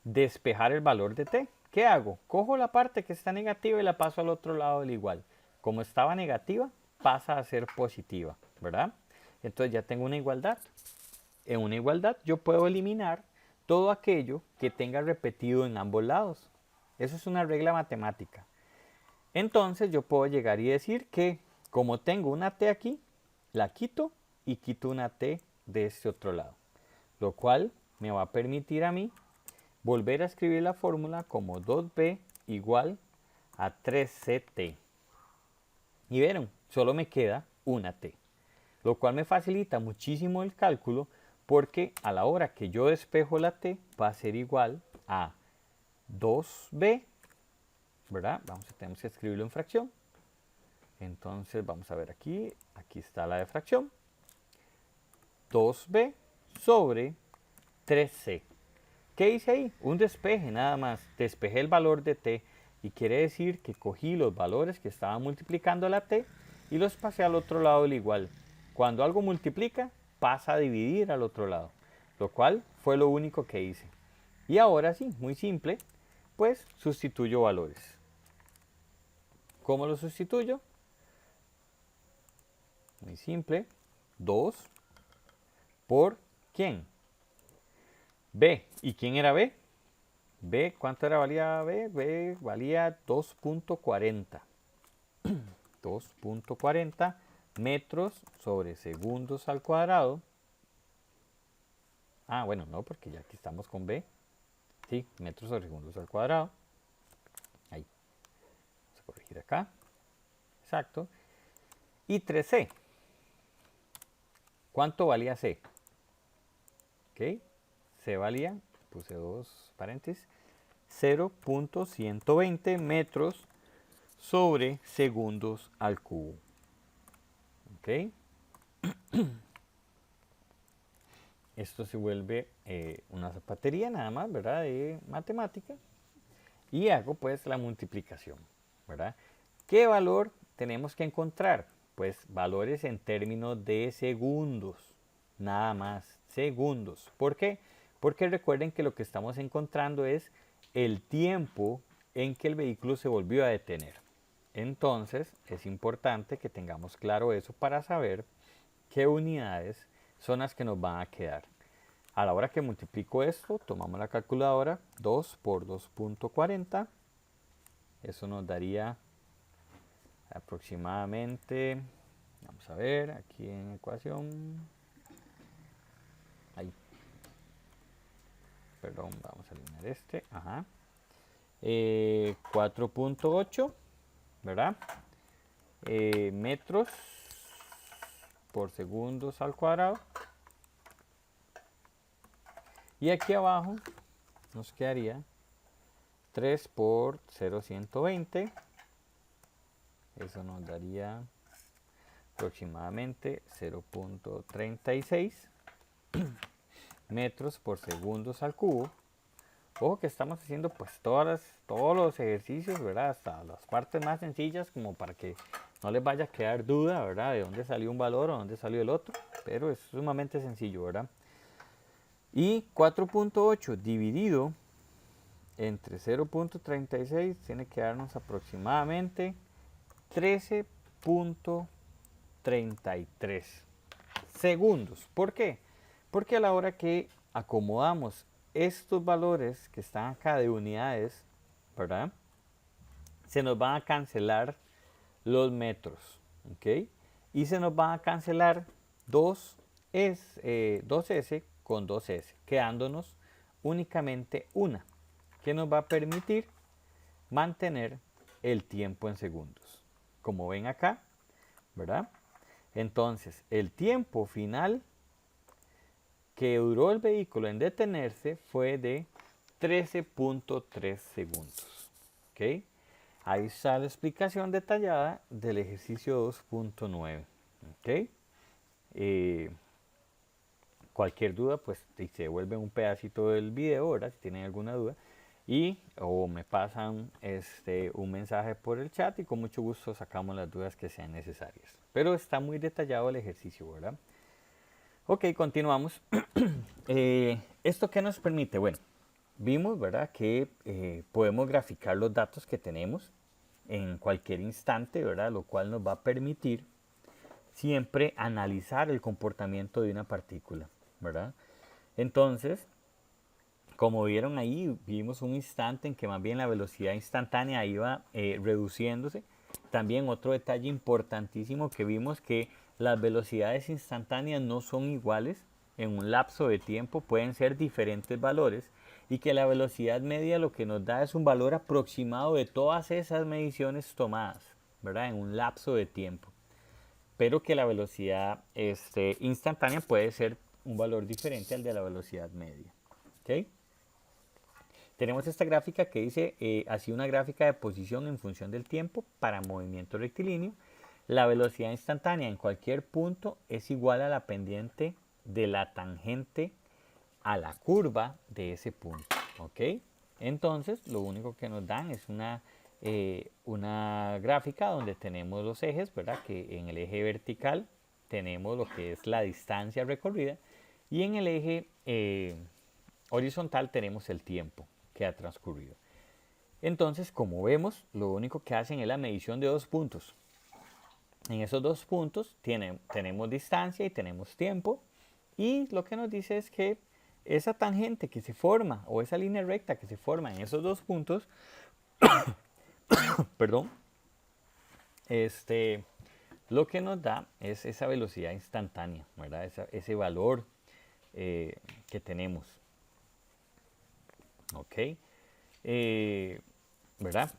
despejar el valor de t. ¿Qué hago? Cojo la parte que está negativa y la paso al otro lado del igual. Como estaba negativa, pasa a ser positiva, ¿verdad? Entonces ya tengo una igualdad. En una igualdad yo puedo eliminar todo aquello que tenga repetido en ambos lados. Eso es una regla matemática. Entonces yo puedo llegar y decir que como tengo una t aquí, la quito y quito una t de este otro lado. Lo cual me va a permitir a mí volver a escribir la fórmula como 2b igual a 3ct. Y vieron, solo me queda una t. Lo cual me facilita muchísimo el cálculo porque a la hora que yo despejo la t va a ser igual a 2b, ¿verdad? Tenemos que escribirlo en fracción. Entonces vamos a ver aquí, aquí está la de fracción. 2b sobre 3c. ¿Qué hice ahí? Un despeje nada más. Despejé el valor de t y quiere decir que cogí los valores que estaban multiplicando la t y los pasé al otro lado del igual. Cuando algo multiplica, pasa a dividir al otro lado, lo cual fue lo único que hice. Y ahora sí, muy simple, pues sustituyo valores. ¿Cómo lo sustituyo? Muy simple. 2 por ¿quién? B. ¿Y quién era B? B, ¿cuánto era valía B? B valía 2.40. 2.40 metros sobre segundos al cuadrado. Ah, bueno, no, porque ya aquí estamos con B. Sí, metros sobre segundos al cuadrado. Ahí. Vamos a corregir acá. Exacto. Y 3C. ¿Cuánto valía C? Ok. C valía, puse dos paréntesis, 0.120 metros sobre segundos al cubo. ¿Ok? Esto se vuelve una zapatería nada más, ¿verdad? De matemática. Y hago pues la multiplicación, ¿verdad? ¿Qué valor tenemos que encontrar? Pues valores en términos de segundos. Nada más, segundos. ¿Por qué? Porque recuerden que lo que estamos encontrando es el tiempo en que el vehículo se volvió a detener. Entonces es importante que tengamos claro eso para saber qué unidades son las que nos van a quedar. A la hora que multiplico esto, tomamos la calculadora, 2 por 2.40. Eso nos daría aproximadamente, vamos a ver, aquí en ecuación, ahí, perdón, vamos a eliminar este, ajá, 4.8, ¿verdad? Metros por segundos al cuadrado. Y aquí abajo nos quedaría 3 por 0.120. Eso nos daría aproximadamente 0.36 metros por segundos al cubo. Ojo que estamos haciendo pues todos los ejercicios, ¿verdad? Hasta las partes más sencillas como para que no les vaya a quedar duda, ¿verdad? De dónde salió un valor o dónde salió el otro. Pero es sumamente sencillo, ¿verdad? Y 4.8 dividido entre 0.36 tiene que darnos aproximadamente 13.33 segundos. ¿Por qué? Porque a la hora que acomodamos estos valores que están acá de unidades, ¿verdad? Se nos van a cancelar los metros, ¿ok? Y se nos van a cancelar 2S con 2S, quedándonos únicamente una, que nos va a permitir mantener el tiempo en segundos. Como ven acá, ¿verdad? Entonces, el tiempo final que duró el vehículo en detenerse fue de 13.3 segundos. ¿Ok? Ahí está la explicación detallada del ejercicio 2.9. ¿Ok? Cualquier duda, pues se devuelve un pedacito del video, ¿verdad? Si tienen alguna duda. Y o me pasan un mensaje por el chat y con mucho gusto sacamos las dudas que sean necesarias. Pero está muy detallado el ejercicio, ¿verdad? Ok, continuamos. ¿Esto qué nos permite? Bueno, vimos, ¿verdad? Que podemos graficar los datos que tenemos en cualquier instante, ¿verdad? Lo cual nos va a permitir siempre analizar el comportamiento de una partícula, ¿verdad? Entonces, como vieron ahí, vimos un instante en que más bien la velocidad instantánea iba reduciéndose. También otro detalle importantísimo que vimos que las velocidades instantáneas no son iguales en un lapso de tiempo, pueden ser diferentes valores y que la velocidad media lo que nos da es un valor aproximado de todas esas mediciones tomadas, ¿verdad? En un lapso de tiempo. Pero que la velocidad instantánea puede ser un valor diferente al de la velocidad media. ¿Ok? Tenemos esta gráfica que dice así una gráfica de posición en función del tiempo para movimiento rectilíneo. La velocidad instantánea en cualquier punto es igual a la pendiente de la tangente a la curva de ese punto. ¿Ok? Entonces lo único que nos dan es una gráfica donde tenemos los ejes, ¿verdad? Que en el eje vertical tenemos lo que es la distancia recorrida y en el eje horizontal tenemos el tiempo que ha transcurrido. Entonces, como vemos, lo único que hacen es la medición de dos puntos. En esos dos puntos tenemos distancia y tenemos tiempo. Y lo que nos dice es que esa tangente que se forma o esa línea recta que se forma en esos dos puntos, perdón, lo que nos da es esa velocidad instantánea, ¿verdad? Ese valor que tenemos. ¿Ok? ¿Verdad?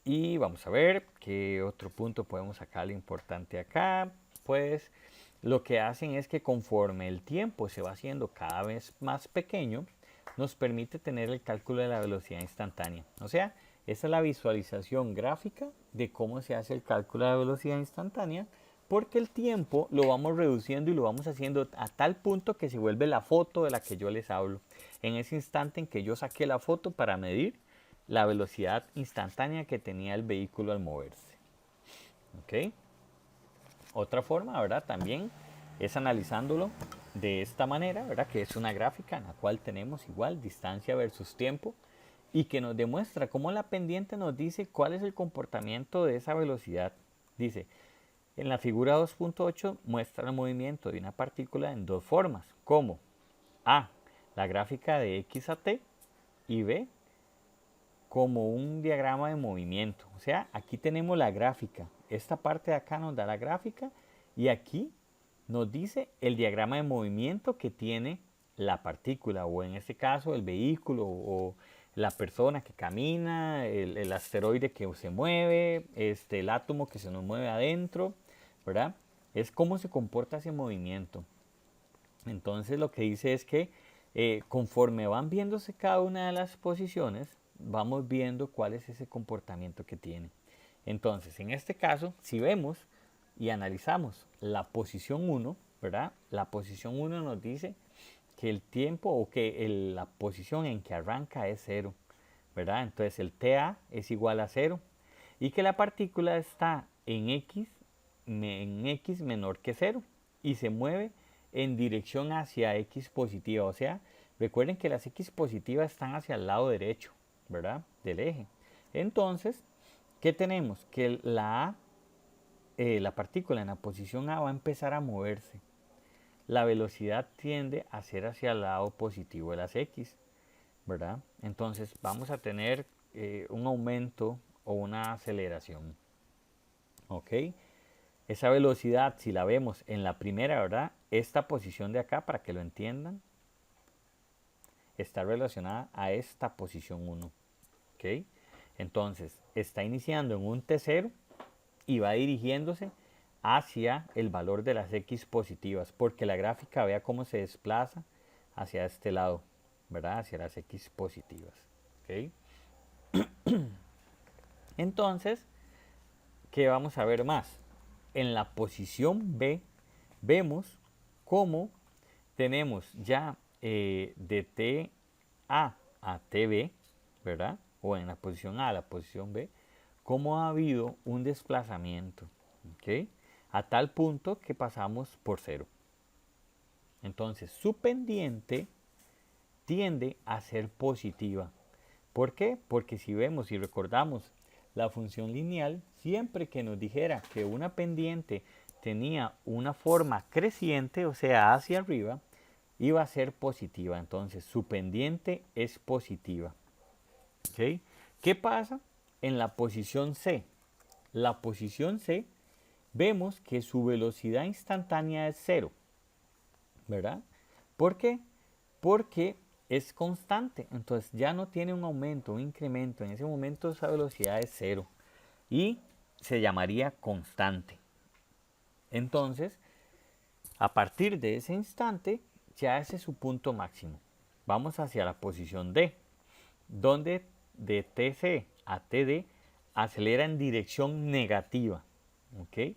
Y vamos a ver qué otro punto podemos sacar importante acá. Pues lo que hacen es que conforme el tiempo se va haciendo cada vez más pequeño, nos permite tener el cálculo de la velocidad instantánea. O sea, esa es la visualización gráfica de cómo se hace el cálculo de la velocidad instantánea, porque el tiempo lo vamos reduciendo y lo vamos haciendo a tal punto que se vuelve la foto de la que yo les hablo. En ese instante en que yo saqué la foto para medir la velocidad instantánea que tenía el vehículo al moverse. ¿Ok? Otra forma, ¿verdad? También es analizándolo de esta manera, ¿verdad? Que es una gráfica en la cual tenemos igual distancia versus tiempo y que nos demuestra cómo la pendiente nos dice cuál es el comportamiento de esa velocidad. Dice, en la figura 2.8 muestra el movimiento de una partícula en dos formas, como A, la gráfica de X a T y B, como un diagrama de movimiento. O sea, aquí tenemos la gráfica. Esta parte de acá nos da la gráfica y aquí nos dice el diagrama de movimiento que tiene la partícula o en este caso el vehículo o la persona que camina, el asteroide que se mueve, el átomo que se nos mueve adentro, ¿verdad? Es cómo se comporta ese movimiento. Entonces lo que dice es que conforme van viéndose cada una de las posiciones, vamos viendo cuál es ese comportamiento que tiene. Entonces, en este caso, si vemos y analizamos la posición 1, ¿verdad? La posición 1 nos dice que el tiempo o que la posición en que arranca es 0, ¿verdad? Entonces el TA es igual a 0 y que la partícula está en X menor que 0 y se mueve en dirección hacia X positiva. O sea, recuerden que las X positivas están hacia el lado derecho, ¿verdad? Del eje. Entonces, ¿qué tenemos? Que la partícula en la posición A va a empezar a moverse. La velocidad tiende a ser hacia el lado positivo de las X, ¿verdad? Entonces vamos a tener un aumento o una aceleración, ¿ok? Esa velocidad, si la vemos en la primera, ¿verdad? Esta posición de acá, para que lo entiendan, está relacionada a esta posición 1, ¿ok? Entonces, está iniciando en un T0 y va dirigiéndose hacia el valor de las X positivas, porque la gráfica vea cómo se desplaza hacia este lado, ¿verdad? Hacia las X positivas, ¿ok? Entonces, ¿qué vamos a ver más? En la posición B vemos cómo tenemos ya de TA a TB, ¿verdad? O en la posición A a la posición B, cómo ha habido un desplazamiento, ¿ok? A tal punto que pasamos por 0. Entonces, su pendiente tiende a ser positiva. ¿Por qué? Porque si vemos y recordamos la función lineal, siempre que nos dijera que una pendiente tenía una forma creciente, o sea, hacia arriba, iba a ser positiva. Entonces, su pendiente es positiva. ¿Okay? ¿Qué pasa en la posición C? La posición C, vemos que su velocidad instantánea es 0, ¿verdad? ¿Por qué? Porque es constante, entonces ya no tiene un aumento, un incremento, en ese momento esa velocidad es 0 y se llamaría constante. Entonces, a partir de ese instante, ya ese es su punto máximo. Vamos hacia la posición D, donde de TC a TD acelera en dirección negativa, ¿ok?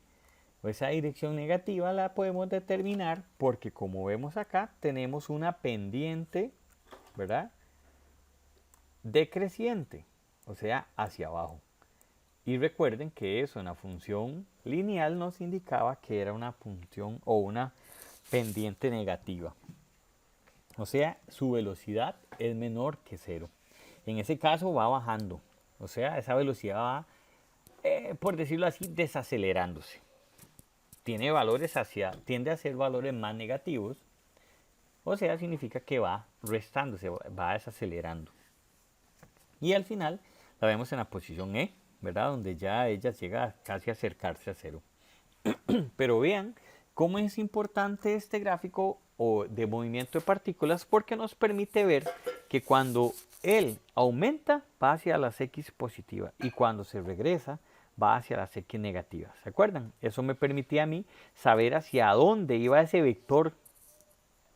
Esa dirección negativa la podemos determinar porque, como vemos acá, tenemos una pendiente, ¿verdad? Decreciente, o sea, hacia abajo. Y recuerden que eso en la función lineal nos indicaba que era una función o una pendiente negativa. O sea, su velocidad es menor que 0. En ese caso va bajando. O sea, esa velocidad va, por decirlo así, desacelerándose. Tiene valores tiende a ser valores más negativos. O sea, significa que va restándose, va desacelerando. Y al final la vemos en la posición E, ¿verdad? Donde ya ella llega casi a acercarse a 0. Pero vean cómo es importante este gráfico o de movimiento de partículas, porque nos permite ver que cuando él aumenta va hacia las X positivas y cuando se regresa va hacia las X negativas. ¿Se acuerdan? Eso me permitía a mí saber hacia dónde iba ese vector,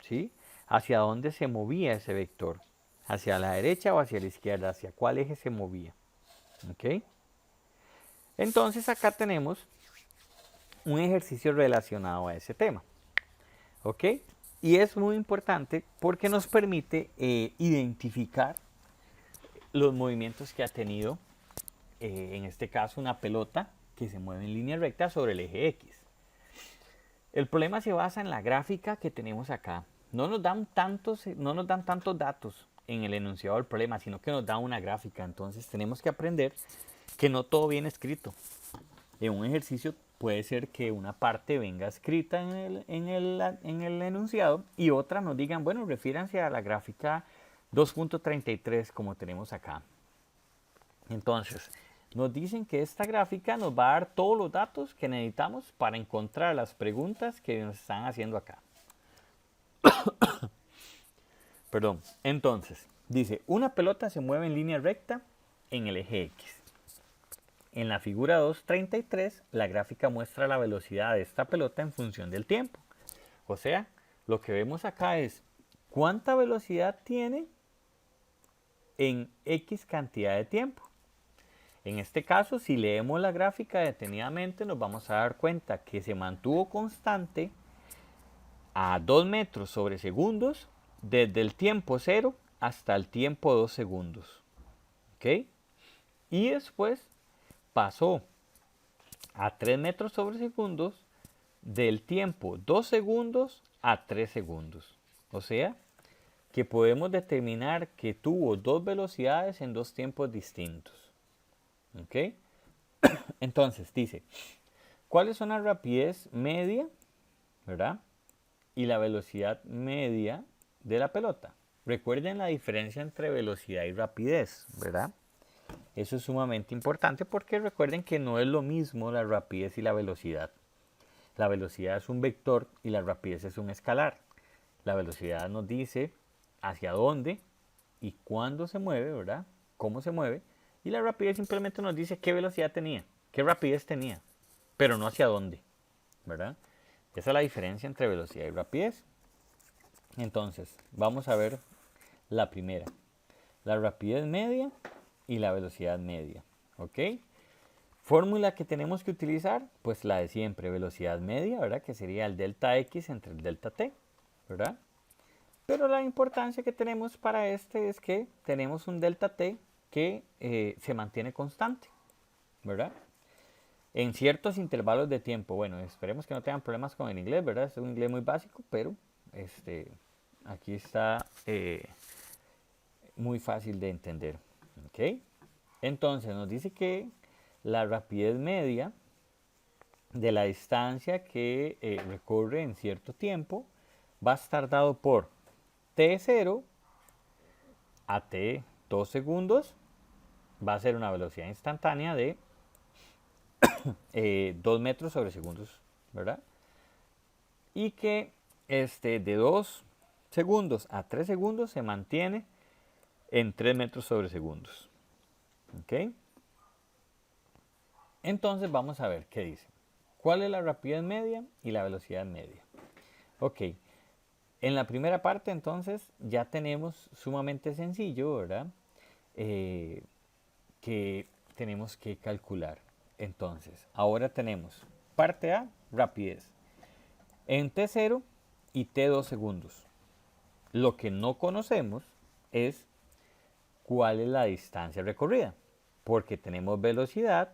¿sí? Hacia dónde se movía ese vector. Hacia la derecha o hacia la izquierda, hacia cuál eje se movía. ¿Ok? Entonces acá tenemos un ejercicio relacionado a ese tema. ¿Ok? Y es muy importante porque nos permite identificar los movimientos que ha tenido, en este caso, una pelota que se mueve en línea recta sobre el eje X. El problema se basa en la gráfica que tenemos acá. No nos dan tantos datos en el enunciado del problema, sino que nos da una gráfica. Entonces tenemos que aprender que no todo viene escrito. En un ejercicio puede ser que una parte venga escrita en el enunciado y otra nos digan, bueno, refiéranse a la gráfica 2.33 como tenemos acá. Entonces, nos dicen que esta gráfica nos va a dar todos los datos que necesitamos para encontrar las preguntas que nos están haciendo acá. Perdón. Entonces, dice, una pelota se mueve en línea recta en el eje X. En la figura 2.33, la gráfica muestra la velocidad de esta pelota en función del tiempo. O sea, lo que vemos acá es cuánta velocidad tiene en X cantidad de tiempo. En este caso, si leemos la gráfica detenidamente, nos vamos a dar cuenta que se mantuvo constante a 2 metros sobre segundos desde el tiempo 0 hasta el tiempo 2 segundos. ¿Ok? Y después pasó a 3 metros sobre segundos del tiempo 2 segundos a 3 segundos. O sea, que podemos determinar que tuvo dos velocidades en dos tiempos distintos. ¿Ok? Entonces dice, ¿cuáles son la rapidez media, verdad? Y la velocidad media de la pelota. Recuerden la diferencia entre velocidad y rapidez, ¿verdad? Eso es sumamente importante porque recuerden que no es lo mismo la rapidez y la velocidad. La velocidad es un vector y la rapidez es un escalar. La velocidad nos dice hacia dónde y cuándo se mueve, ¿verdad? Cómo se mueve. Y la rapidez simplemente nos dice qué velocidad tenía, qué rapidez tenía, pero no hacia dónde, ¿verdad? Esa es la diferencia entre velocidad y rapidez. Entonces, vamos a ver la primera. La rapidez media y la velocidad media. ¿Ok? Fórmula que tenemos que utilizar, pues la de siempre, velocidad media, ¿verdad? Que sería el delta x entre el delta t, ¿verdad? Pero la importancia que tenemos para este es que tenemos un delta t que se mantiene constante, ¿verdad? En ciertos intervalos de tiempo. Bueno, esperemos que no tengan problemas con el inglés, ¿verdad? Es un inglés muy básico, pero aquí está muy fácil de entender. ¿Ok? Entonces nos dice que la rapidez media de la distancia que recorre en cierto tiempo va a estar dado por t0 a t2 segundos. Va a ser una velocidad instantánea de 2 metros sobre segundos, ¿verdad? Y que de 2 segundos a 3 segundos se mantiene en 3 metros sobre segundos. ¿Ok? Entonces vamos a ver qué dice. ¿Cuál es la rapidez media y la velocidad media? Ok, en la primera parte entonces ya tenemos sumamente sencillo, ¿verdad? Que tenemos que calcular. Entonces, ahora tenemos parte A, rapidez, en T0 y T2 segundos. Lo que no conocemos es cuál es la distancia recorrida, porque tenemos velocidad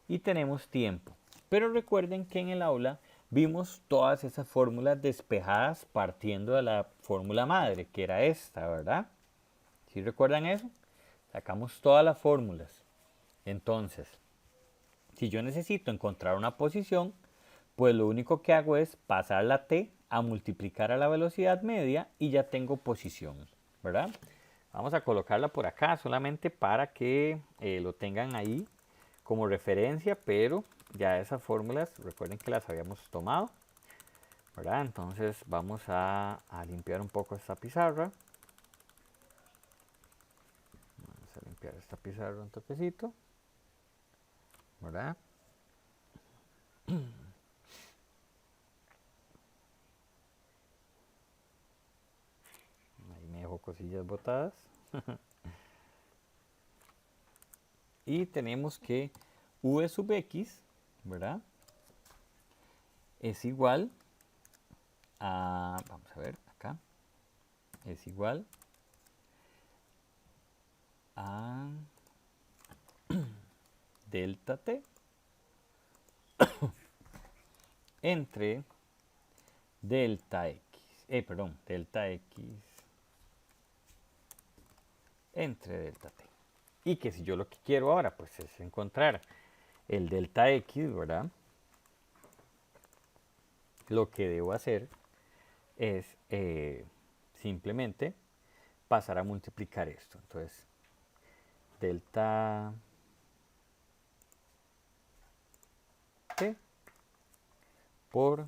y tenemos tiempo. Pero recuerden que en el aula vimos todas esas fórmulas despejadas partiendo de la fórmula madre, que era esta, ¿verdad? ¿Sí recuerdan eso? Sacamos todas las fórmulas. Entonces, si yo necesito encontrar una posición, pues lo único que hago es pasar la t a multiplicar a la velocidad media y ya tengo posición, ¿verdad? Vamos a colocarla por acá solamente para que lo tengan ahí como referencia, pero ya esas fórmulas recuerden que las habíamos tomado, ¿verdad? Entonces vamos a limpiar un poco esta pizarra. Vamos a limpiar esta pizarra un toquecito, ¿verdad? Ahí me dejo cosillas botadas. Y tenemos que v sub x, ¿verdad? Es igual a, vamos a ver acá, es igual a delta t entre delta x, delta x entre delta t. Y que si yo lo que quiero ahora pues es encontrar el delta x, ¿verdad? Lo que debo hacer es simplemente pasar a multiplicar esto. Entonces, delta t por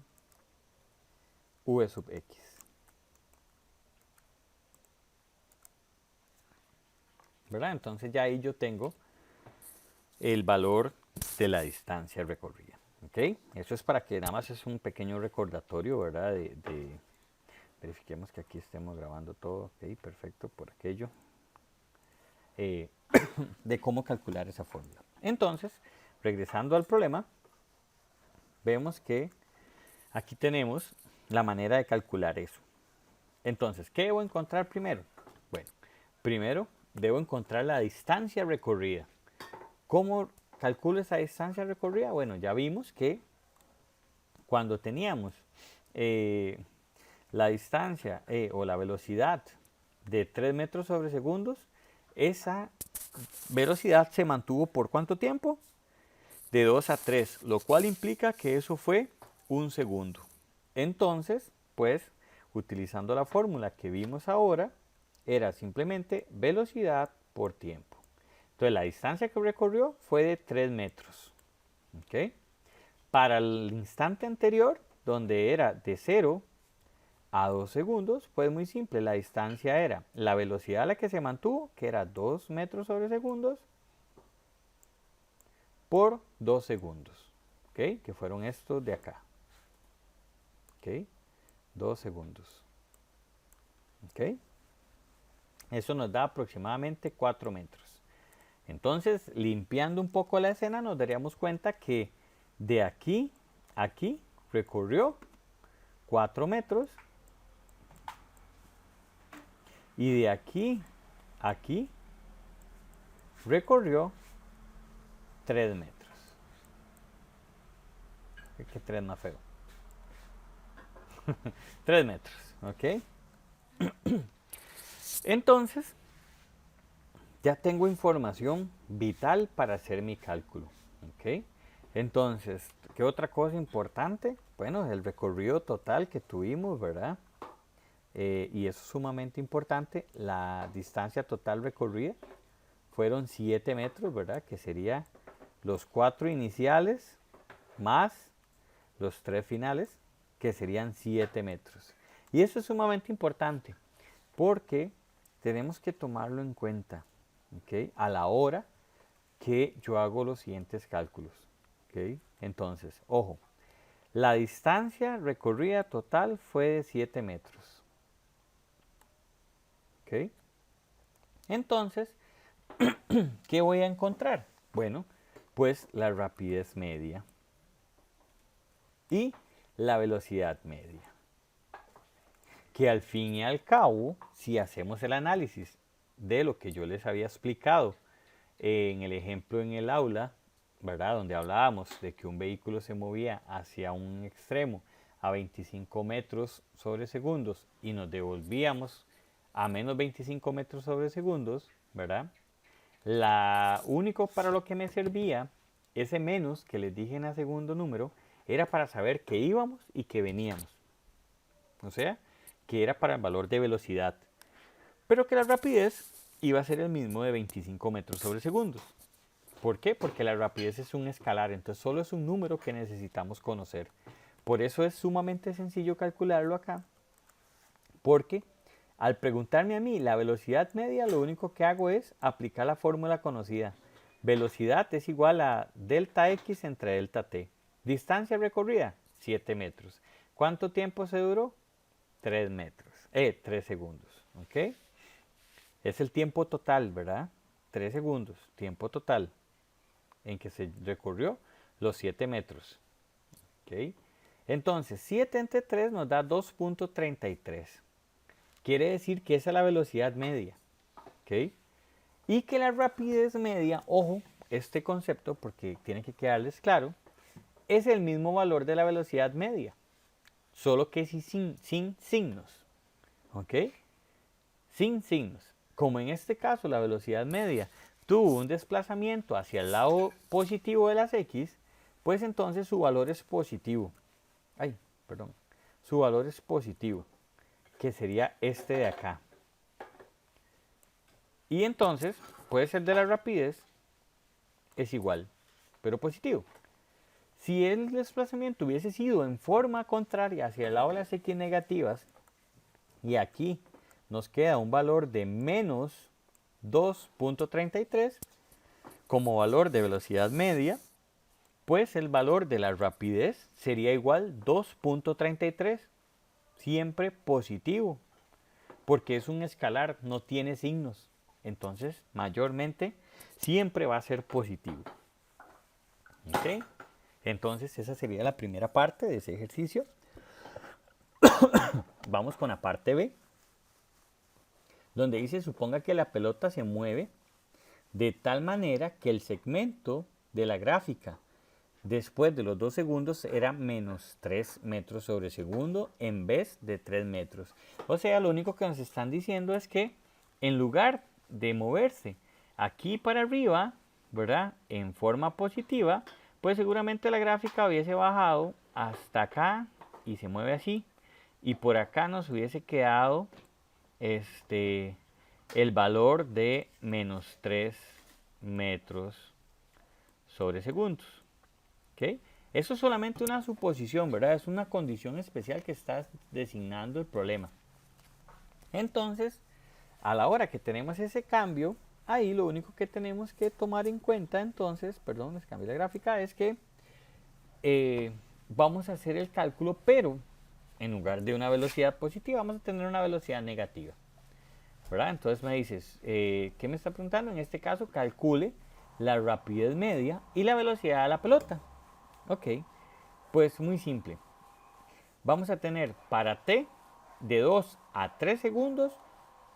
v sub x. ¿Verdad? Entonces ya ahí yo tengo el valor de la distancia recorrida. ¿Ok? Eso es para que nada más es un pequeño recordatorio, ¿verdad? Verifiquemos que aquí estemos grabando todo. Ok, perfecto, por aquello. De cómo calcular esa fórmula. Entonces, regresando al problema, vemos que aquí tenemos la manera de calcular eso. Entonces, ¿qué debo encontrar primero? Bueno, primero debo encontrar la distancia recorrida. ¿Cómo calculo esa distancia recorrida? Bueno, ya vimos que cuando teníamos la distancia o la velocidad de 3 metros sobre segundos, esa velocidad se mantuvo por ¿cuánto tiempo? De 2 a 3, lo cual implica que eso fue un segundo. Entonces, pues, utilizando la fórmula que vimos ahora, era simplemente velocidad por tiempo. Entonces, la distancia que recorrió fue de 3 metros. ¿Ok? Para el instante anterior, donde era de 0 a 2 segundos, pues muy simple, la distancia era la velocidad a la que se mantuvo, que era 2 metros sobre segundos, por 2 segundos, ¿ok? Que fueron estos de acá, ¿ok? 2 segundos, ¿ok? Eso nos da aproximadamente 4 metros. Entonces, limpiando un poco la escena, nos daríamos cuenta que de aquí a aquí recorrió 4 metros y de aquí a aquí recorrió 3 metros. ¿Qué 3 más feo? 3 metros, ¿ok? Entonces, ya tengo información vital para hacer mi cálculo, ¿ok? Entonces, ¿qué otra cosa importante? Bueno, el recorrido total que tuvimos, ¿verdad? Y eso es sumamente importante. La distancia total recorrida fueron 7 metros, ¿verdad? Que sería los 4 iniciales más los 3 finales, que serían 7 metros. Y eso es sumamente importante porque tenemos que tomarlo en cuenta, ¿ok? A la hora que yo hago los siguientes cálculos, ¿ok? Entonces, ojo, la distancia recorrida total fue de 7 metros, ¿ok? Entonces, ¿qué voy a encontrar? Bueno, pues la rapidez media y la velocidad media. Que al fin y al cabo, si hacemos el análisis de lo que yo les había explicado en el ejemplo en el aula, ¿verdad? Donde hablábamos de que un vehículo se movía hacia un extremo a 25 metros sobre segundos y nos devolvíamos a menos 25 metros sobre segundos, ¿verdad? La único para lo que me servía ese menos que les dije en el segundo número era para saber que íbamos y que veníamos. O sea, que era para el valor de velocidad. Pero que la rapidez iba a ser el mismo de 25 metros sobre segundos. ¿Por qué? Porque la rapidez es un escalar, entonces solo es un número que necesitamos conocer. Por eso es sumamente sencillo calcularlo acá. Porque al preguntarme a mí la velocidad media, lo único que hago es aplicar la fórmula conocida. Velocidad es igual a delta x entre delta t. Distancia recorrida, 7 metros. ¿Cuánto tiempo se duró? 3 metros. 3 segundos. ¿Ok? Es el tiempo total, ¿verdad? 3 segundos, tiempo total en que se recorrió los 7 metros. ¿Ok? Entonces, 7 entre 3 nos da 2.33. Quiere decir que esa es la velocidad media. ¿Ok? Y que la rapidez media, ojo, este concepto, porque tiene que quedarles claro, es el mismo valor de la velocidad media, solo que sin signos. ¿Ok? Sin signos. Como en este caso la velocidad media tuvo un desplazamiento hacia el lado positivo de las x, pues entonces su valor es positivo. Ay, perdón. Su valor es positivo, que sería este de acá. Y entonces, puede ser de la rapidez, es igual, pero positivo. Si el desplazamiento hubiese sido en forma contraria hacia el lado de las x negativas, y aquí nos queda un valor de menos 2.33 como valor de velocidad media, pues el valor de la rapidez sería igual 2.33, siempre positivo, porque es un escalar, no tiene signos. Entonces, mayormente, siempre va a ser positivo. ¿Ok? Entonces, esa sería la primera parte de ese ejercicio. Vamos con la parte B. donde dice suponga que la pelota se mueve de tal manera que el segmento de la gráfica después de los 2 segundos era menos 3 metros sobre segundo en vez de 3 metros. O sea, lo único que nos están diciendo es que en lugar de moverse aquí para arriba, ¿verdad? En forma positiva, pues seguramente la gráfica hubiese bajado hasta acá y se mueve así. Y por acá nos hubiese quedado el valor de menos 3 metros sobre segundos. ¿Okay? Eso es solamente una suposición, ¿verdad? Es una condición especial que está designando el problema. Entonces, a la hora que tenemos ese cambio, ahí lo único que tenemos que tomar en cuenta, entonces, perdón, les cambié la gráfica, es que vamos a hacer el cálculo, pero en lugar de una velocidad positiva, vamos a tener una velocidad negativa. ¿Verdad? Entonces me dices, ¿qué me está preguntando? En este caso, calcule la rapidez media y la velocidad de la pelota. Ok, pues muy simple. Vamos a tener para t de 2 a 3 segundos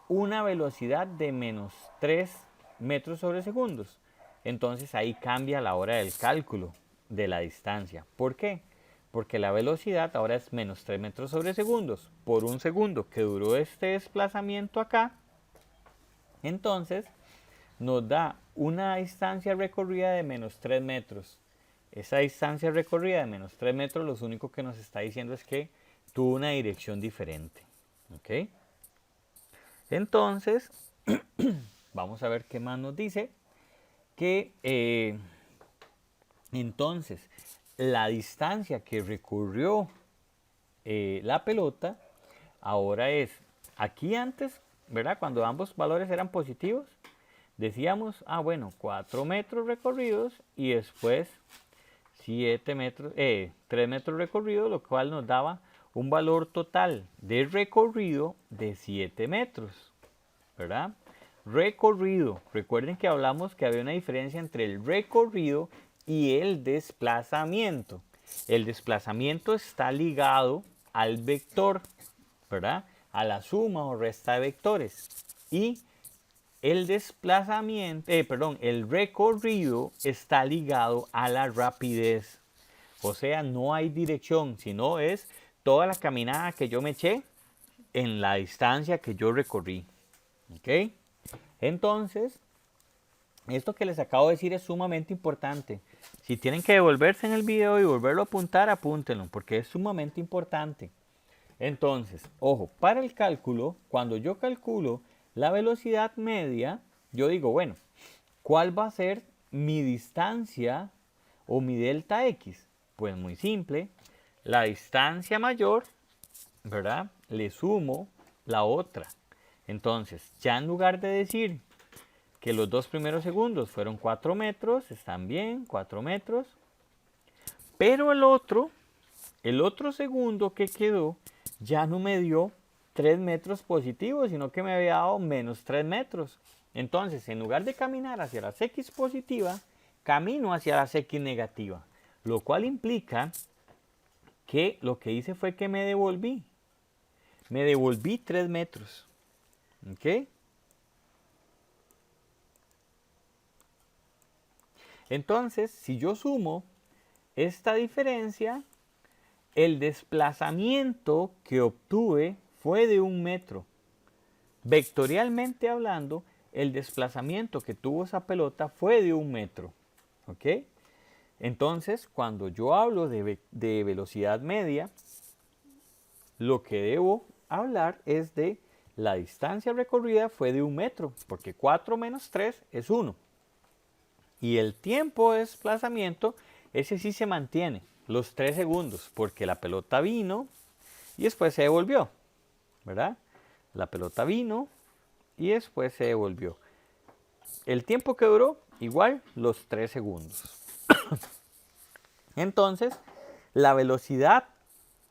una velocidad de menos 3 metros sobre segundos. Entonces ahí cambia la hora del cálculo de la distancia. ¿Por qué? Porque la velocidad ahora es menos 3 metros sobre segundos por un segundo que duró este desplazamiento acá. Entonces nos da una distancia recorrida de menos 3 metros. Esa distancia recorrida de menos 3 metros lo único que nos está diciendo es que tuvo una dirección diferente. ¿Ok? Entonces, vamos a ver qué más nos dice. Que entonces la distancia que recorrió la pelota ahora es, aquí antes, ¿verdad? Cuando ambos valores eran positivos, decíamos, bueno, 4 metros recorridos y después 3 metros recorridos, lo cual nos daba un valor total de recorrido de 7 metros, ¿verdad? Recorrido. Recuerden que hablamos que había una diferencia entre el recorrido y el desplazamiento. El desplazamiento está ligado al vector, ¿verdad? A la suma o resta de vectores. Y el desplazamiento, el recorrido está ligado a la rapidez. O sea, no hay dirección, sino es toda la caminada que yo me eché en la distancia que yo recorrí. ¿Ok? Entonces, esto que les acabo de decir es sumamente importante. Si tienen que devolverse en el video y volverlo a apuntar, apúntenlo, porque es sumamente importante. Entonces, ojo, para el cálculo, cuando yo calculo la velocidad media, yo digo, bueno, ¿cuál va a ser mi distancia o mi delta X? Pues muy simple, la distancia mayor, ¿verdad? Le sumo la otra. Entonces, ya en lugar de decir que los 2 primeros segundos fueron 4 metros, están bien, 4 metros, pero el otro segundo que quedó ya no me dio 3 metros positivos, sino que me había dado menos 3 metros. Entonces, en lugar de caminar hacia la X positiva, camino hacia la X negativa, lo cual implica que lo que hice fue que me devolví. Me devolví 3 metros. ¿Ok? Entonces, si yo sumo esta diferencia, el desplazamiento que obtuve fue de 1 metro. Vectorialmente hablando, el desplazamiento que tuvo esa pelota fue de 1 metro. ¿Ok? Entonces, cuando yo hablo de velocidad media, lo que debo hablar es de la distancia recorrida fue de 1 metro, porque 4 menos 3 es 1. Y el tiempo de desplazamiento, ese sí se mantiene, los 3 segundos, porque la pelota vino y después se devolvió, ¿verdad? La pelota vino y después se devolvió. El tiempo que duró, igual, los 3 segundos. Entonces, la velocidad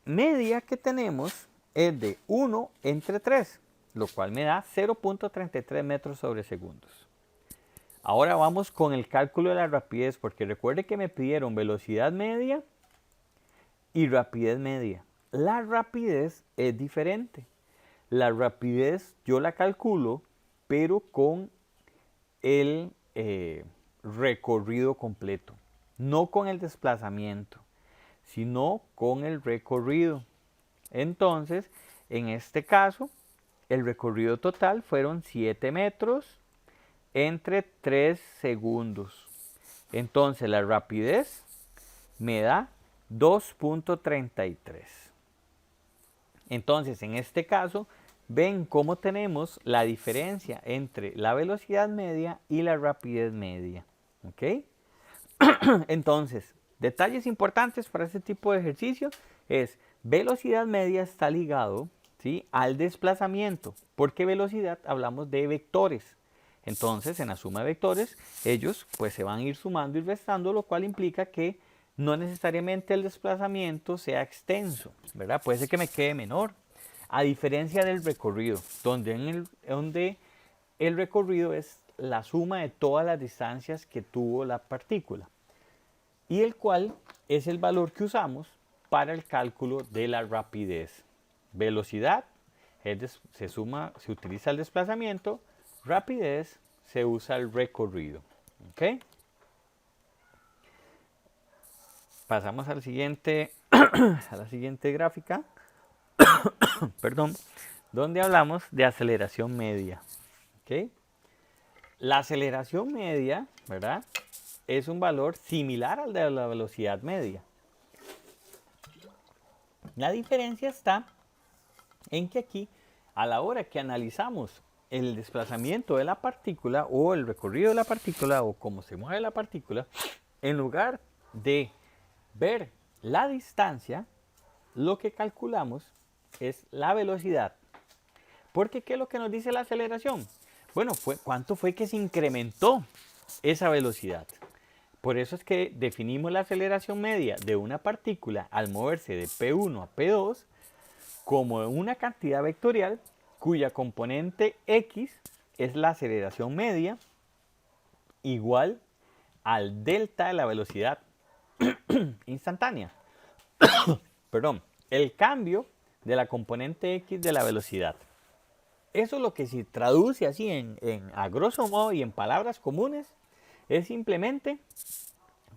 media que tenemos es de 1 entre 3, lo cual me da 0.33 metros sobre segundos. Ahora vamos con el cálculo de la rapidez, porque recuerde que me pidieron velocidad media y rapidez media. La rapidez es diferente. La rapidez yo la calculo, pero con el recorrido completo, no con el desplazamiento, sino con el recorrido. Entonces, en este caso, el recorrido total fueron 7 metros entre 3 segundos. Entonces, la rapidez me da 2.33. Entonces, en este caso, ven cómo tenemos la diferencia entre la velocidad media y la rapidez media. ¿Ok? Entonces, detalles importantes para este tipo de ejercicio es velocidad media está ligado, ¿sí?, al desplazamiento. Porque velocidad hablamos de vectores. Entonces, en la suma de vectores, ellos pues se van a ir sumando y restando, lo cual implica que no necesariamente el desplazamiento sea extenso, ¿verdad? Puede ser que me quede menor. A diferencia del recorrido, donde el recorrido es la suma de todas las distancias que tuvo la partícula, y el cual es el valor que usamos para el cálculo de la rapidez. Velocidad se utiliza el desplazamiento, rapidez se usa el recorrido. ¿Ok? Pasamos al siguiente, a la siguiente gráfica, perdón, donde hablamos de aceleración media. ¿Ok? La aceleración media, ¿verdad?, es un valor similar al de la velocidad media. La diferencia está en que aquí, a la hora que analizamos el desplazamiento de la partícula o el recorrido de la partícula o cómo se mueve la partícula, en lugar de ver la distancia, lo que calculamos es la velocidad. Porque ¿qué es lo que nos dice la aceleración? Bueno, ¿cuánto fue que se incrementó esa velocidad? Por eso es que definimos la aceleración media de una partícula al moverse de P1 a P2 como una cantidad vectorial cuya componente x es la aceleración media igual al delta de la velocidad instantánea. Perdón, el cambio de la componente x de la velocidad. Eso es lo que se traduce así a grosso modo y en palabras comunes, es simplemente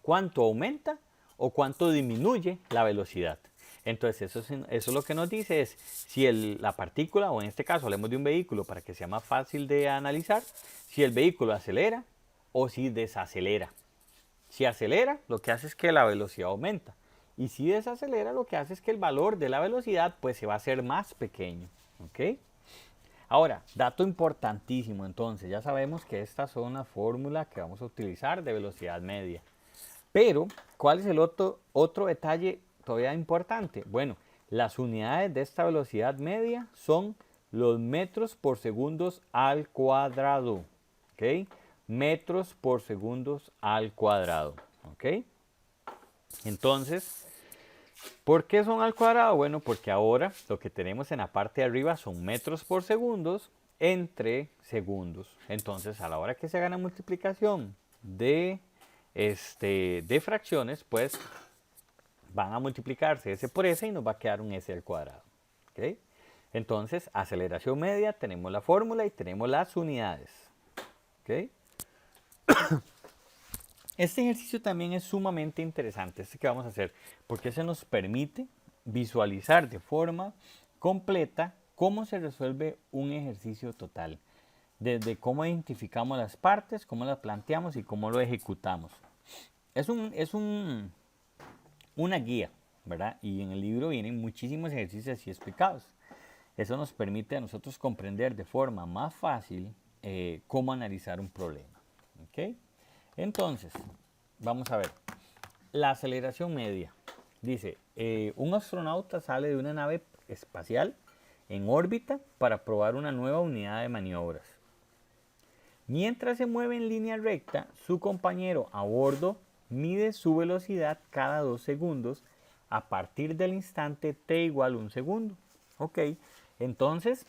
cuánto aumenta o cuánto disminuye la velocidad. Entonces eso lo que nos dice es si la partícula, o en este caso hablemos de un vehículo para que sea más fácil de analizar, si el vehículo acelera o si desacelera. Si acelera, lo que hace es que la velocidad aumenta. Y si desacelera, lo que hace es que el valor de la velocidad pues se va a hacer más pequeño. ¿Ok? Ahora, dato importantísimo entonces, ya sabemos que estas son las fórmulas que vamos a utilizar de velocidad media. Pero, ¿cuál es el otro detalle todavía importante? Bueno, las unidades de esta velocidad media son los metros por segundos al cuadrado. ¿Ok? Metros por segundos al cuadrado. ¿Ok? Entonces, ¿por qué son al cuadrado? Bueno, porque ahora lo que tenemos en la parte de arriba son metros por segundos entre segundos. Entonces, a la hora que se haga la multiplicación de fracciones, pues van a multiplicarse S por S y nos va a quedar un S al cuadrado. ¿Okay? Entonces, aceleración media, tenemos la fórmula y tenemos las unidades. ¿Okay? Este ejercicio también es sumamente interesante, este que vamos a hacer, porque se nos permite visualizar de forma completa cómo se resuelve un ejercicio total. Desde cómo identificamos las partes, cómo las planteamos y cómo lo ejecutamos. Es una guía, ¿verdad? Y en el libro vienen muchísimos ejercicios así explicados. Eso nos permite a nosotros comprender de forma más fácil cómo analizar un problema. ¿Ok? Entonces, vamos a ver. La aceleración media. Dice, un astronauta sale de una nave espacial en órbita para probar una nueva unidad de maniobras. Mientras se mueve en línea recta, su compañero a bordo mide su velocidad cada 2 segundos a partir del instante t igual 1 segundo. Ok, entonces,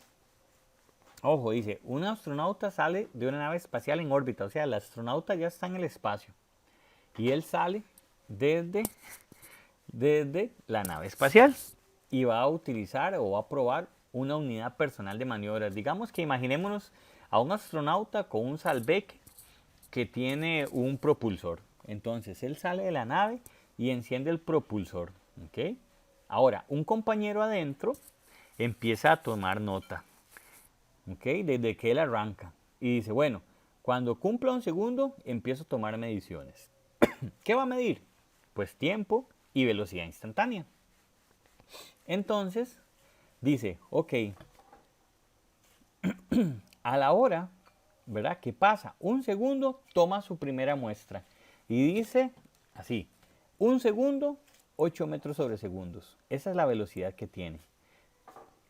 ojo, dice, un astronauta sale de una nave espacial en órbita, o sea, el astronauta ya está en el espacio. Y él sale desde la nave espacial y va a utilizar o va a probar una unidad personal de maniobras. Digamos que imaginémonos a un astronauta con un salveque que tiene un propulsor. Entonces él sale de la nave y enciende el propulsor. ¿Okay? Ahora, un compañero adentro empieza a tomar nota. ¿Okay? Desde que él arranca. Y dice, bueno, cuando cumpla un segundo, empiezo a tomar mediciones. ¿Qué va a medir? Pues tiempo y velocidad instantánea. Entonces, dice, ok, a la hora, ¿verdad? ¿Qué pasa? Un segundo, toma su primera muestra. Y dice así, un segundo, 8 metros sobre segundos. Esa es la velocidad que tiene.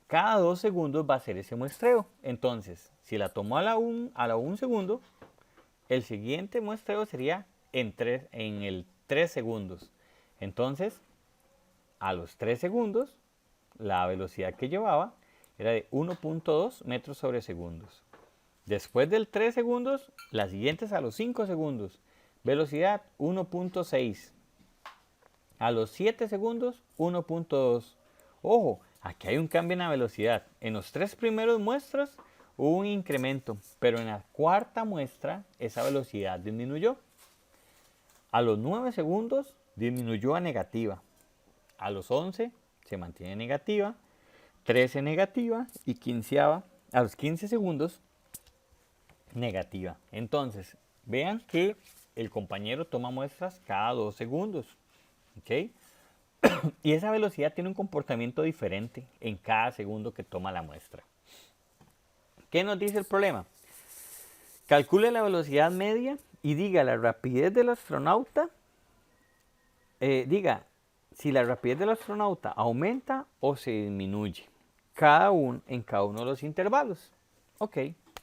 Cada 2 segundos va a ser ese muestreo. Entonces, si la tomó a la 1 segundo, el siguiente muestreo sería en el 3 segundos. Entonces, a los 3 segundos, la velocidad que llevaba era de 1.2 metros sobre segundos. Después del 3 segundos, las siguientes a los 5 segundos. Velocidad 1.6. A los 7 segundos, 1.2. Ojo, aquí hay un cambio en la velocidad. En los 3 primeros muestras hubo un incremento, pero en la cuarta muestra esa velocidad disminuyó. A los 9 segundos disminuyó a negativa. A los 11 se mantiene negativa, 13 negativa y a los 15 segundos negativa. Entonces, vean que el compañero toma muestras cada 2 segundos. ¿Ok? Y esa velocidad tiene un comportamiento diferente en cada segundo que toma la muestra. ¿Qué nos dice el problema? Calcule la velocidad media y diga la rapidez del astronauta. Diga si la rapidez del astronauta aumenta o se disminuye en cada uno de los intervalos. Ok,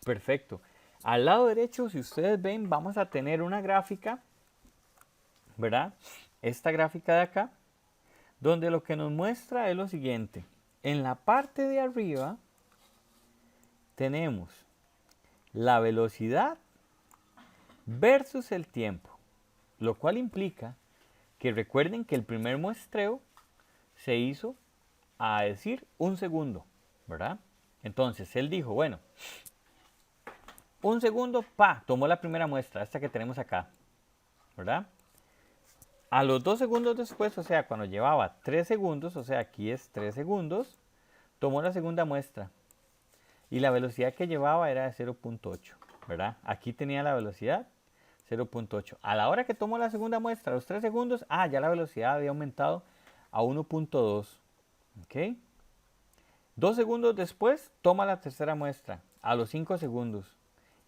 perfecto. Al lado derecho, si ustedes ven, vamos a tener una gráfica, ¿verdad? Esta gráfica de acá, donde lo que nos muestra es lo siguiente. En la parte de arriba tenemos la velocidad versus el tiempo, lo cual implica que recuerden que el primer muestreo se hizo a decir 1 segundo, ¿verdad? Entonces él dijo, bueno, 1 segundo, tomó la primera muestra, esta que tenemos acá, ¿verdad? A los 2 segundos después, o sea, cuando llevaba 3 segundos, o sea, aquí es 3 segundos, tomó la segunda muestra. Y la velocidad que llevaba era de 0.8, ¿verdad? Aquí tenía la velocidad 0.8. A la hora que tomó la segunda muestra, a los 3 segundos, ya la velocidad había aumentado a 1.2. ¿Ok? 2 segundos después, toma la tercera muestra, a los 5 segundos.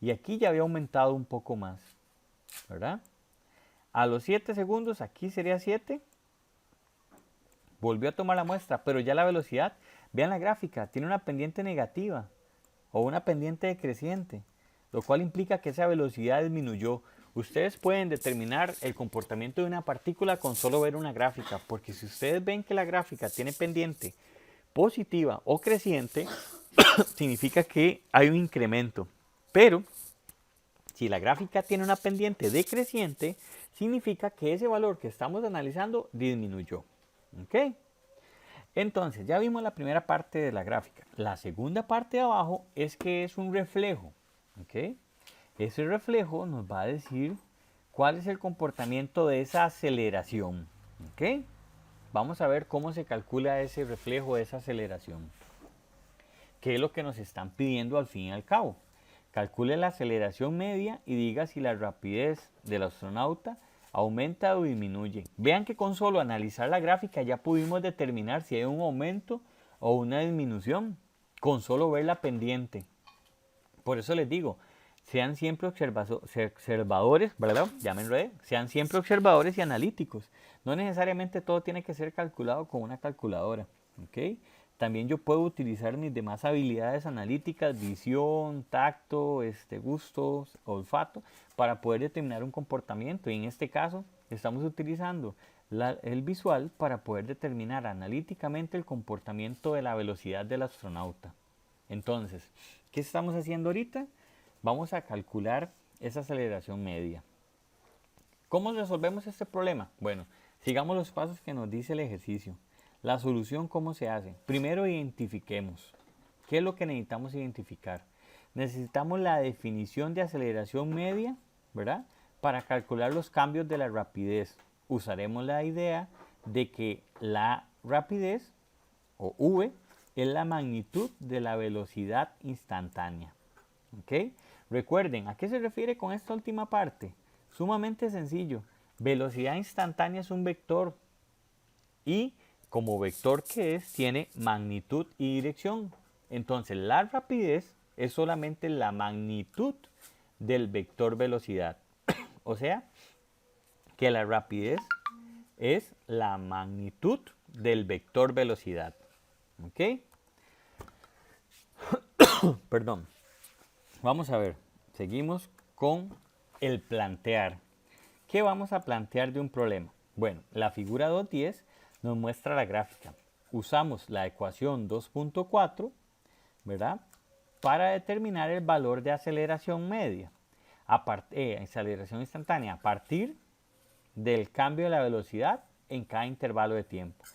Y aquí ya había aumentado un poco más, ¿verdad? A los 7 segundos, aquí sería 7. Volvió a tomar la muestra, pero ya la velocidad, vean la gráfica, tiene una pendiente negativa o una pendiente decreciente, lo cual implica que esa velocidad disminuyó. Ustedes pueden determinar el comportamiento de una partícula con solo ver una gráfica, porque si ustedes ven que la gráfica tiene pendiente positiva o creciente, significa que hay un incremento. Pero si la gráfica tiene una pendiente decreciente, significa que ese valor que estamos analizando disminuyó. ¿Ok? Entonces, ya vimos la primera parte de la gráfica. La segunda parte de abajo es que es un reflejo. ¿Ok? Ese reflejo nos va a decir cuál es el comportamiento de esa aceleración. ¿Ok? Vamos a ver cómo se calcula ese reflejo, esa aceleración. ¿Qué es lo que nos están pidiendo al fin y al cabo? Calcule la aceleración media y diga si la rapidez del astronauta aumenta o disminuye. Vean que con solo analizar la gráfica ya pudimos determinar si hay un aumento o una disminución, con solo ver la pendiente. Por eso les digo, sean siempre observadores, ¿verdad? Ya me enredé. Sean siempre observadores y analíticos. No necesariamente todo tiene que ser calculado con una calculadora, ¿ok? También yo puedo utilizar mis demás habilidades analíticas, visión, tacto, gusto, olfato, para poder determinar un comportamiento. Y en este caso, estamos utilizando el visual para poder determinar analíticamente el comportamiento de la velocidad del astronauta. Entonces, ¿qué estamos haciendo ahorita? Vamos a calcular esa aceleración media. ¿Cómo resolvemos este problema? Bueno, sigamos los pasos que nos dice el ejercicio. La solución, ¿cómo se hace? Primero identifiquemos. ¿Qué es lo que necesitamos identificar? Necesitamos la definición de aceleración media, ¿verdad? Para calcular los cambios de la rapidez. Usaremos la idea de que la rapidez, o v, es la magnitud de la velocidad instantánea. ¿Ok? Recuerden, ¿a qué se refiere con esta última parte? Sumamente sencillo. Velocidad instantánea es un vector y como vector que es, tiene magnitud y dirección. Entonces la rapidez es solamente la magnitud del vector velocidad. O sea, que la rapidez es la magnitud del vector velocidad. ¿Ok? Perdón. Vamos a ver. Seguimos con el plantear. ¿Qué vamos a plantear de un problema? Bueno, la figura 2.10 nos muestra la gráfica. Usamos la ecuación 2.4, ¿verdad? Para determinar el valor de aceleración media, aceleración instantánea, a partir del cambio de la velocidad en cada intervalo de tiempo.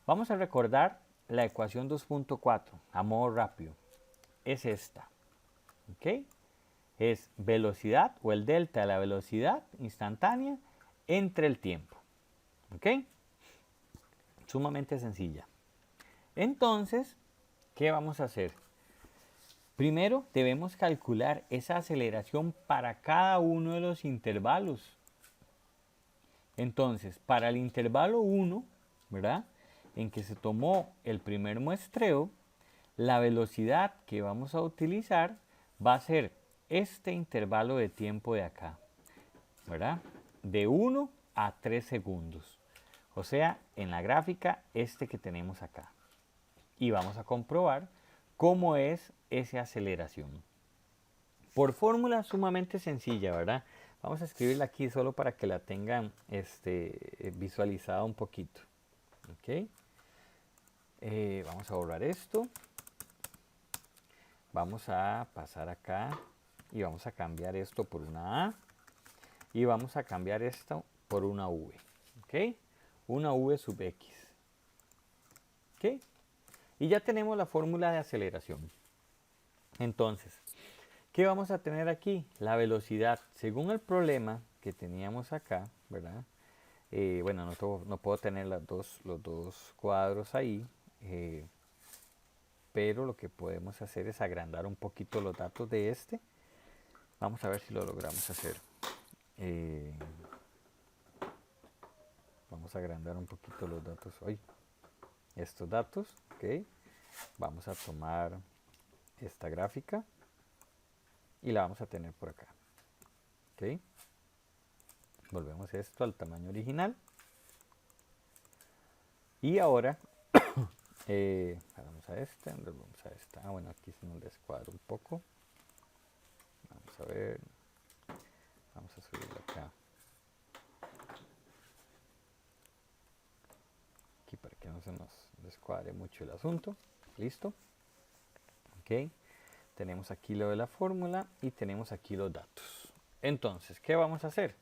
Vamos a recordar la ecuación 2.4 a modo rápido. Es esta, ¿ok? Es velocidad o el delta de la velocidad instantánea entre el tiempo, ¿ok? Sumamente sencilla. Entonces, ¿qué vamos a hacer? Primero debemos calcular esa aceleración para cada uno de los intervalos. Entonces, para el intervalo 1, ¿verdad? En que se tomó el primer muestreo, la velocidad que vamos a utilizar va a ser este intervalo de tiempo de acá, ¿verdad? De 1 a 3 segundos. O sea, en la gráfica, este que tenemos acá. Y vamos a comprobar cómo es esa aceleración. Por fórmula sumamente sencilla, ¿verdad? Vamos a escribirla aquí solo para que la tengan visualizada un poquito. ¿Ok? Vamos a borrar esto. Vamos a pasar acá y vamos a cambiar esto por una A. Y vamos a cambiar esto por una V. ¿Ok? Una V sub X. ¿Ok? Y ya tenemos la fórmula de aceleración. Entonces, ¿qué vamos a tener aquí? La velocidad. Según el problema que teníamos acá, ¿verdad? Bueno, no puedo tener los dos cuadros ahí, pero lo que podemos hacer es agrandar un poquito los datos de este. Vamos a ver si lo logramos hacer. Vamos a agrandar un poquito los datos hoy. Estos datos, ¿ok? Vamos a tomar esta gráfica y la vamos a tener por acá. ¿Ok? Volvemos esto al tamaño original. Y ahora, vamos a esta, vamos a esta. Ah, bueno, aquí se nos descuadra un poco. Vamos a ver. Vamos a subirlo acá. Aquí para que no se nos descuadre mucho el asunto. Listo. Ok. Tenemos aquí lo de la fórmula y tenemos aquí los datos. Entonces, ¿qué vamos a hacer?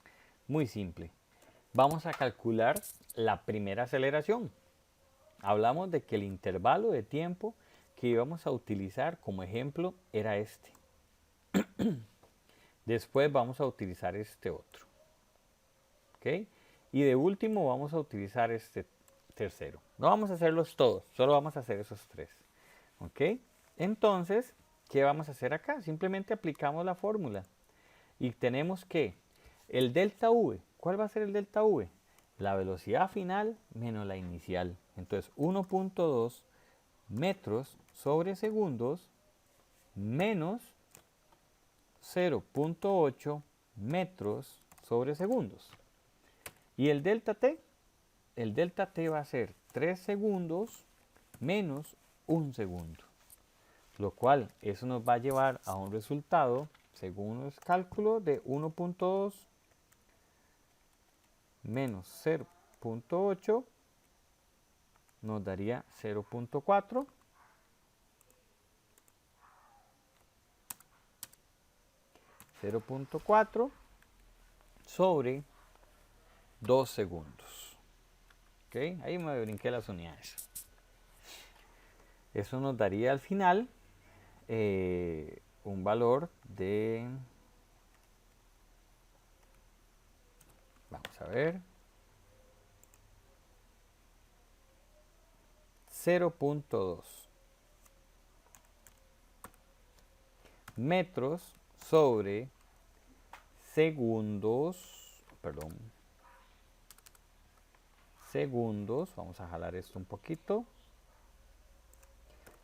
Muy simple. Vamos a calcular la primera aceleración. Hablamos de que el intervalo de tiempo que íbamos a utilizar como ejemplo era este. Después vamos a utilizar este otro. ¿Ok? Y de último vamos a utilizar este tercero. No vamos a hacerlos todos, solo vamos a hacer esos tres. ¿Ok? Entonces, ¿qué vamos a hacer acá? Simplemente aplicamos la fórmula. Y tenemos que el delta V, ¿cuál va a ser el delta V? La velocidad final menos la inicial. Entonces 1.2 metros sobre segundos menos 0.8 metros sobre segundos. ¿Y el delta T? El delta T va a ser 3 segundos menos 1 segundo. Lo cual, eso nos va a llevar a un resultado, según los cálculos, de 1.2 menos 0.8 nos daría 0.4 0.4 sobre 2 segundos. ¿Ok? Ahí me brinqué las unidades. Eso nos daría al final un valor de, vamos a ver, 0.2 metros sobre segundos, perdón, segundos, vamos a jalar esto un poquito,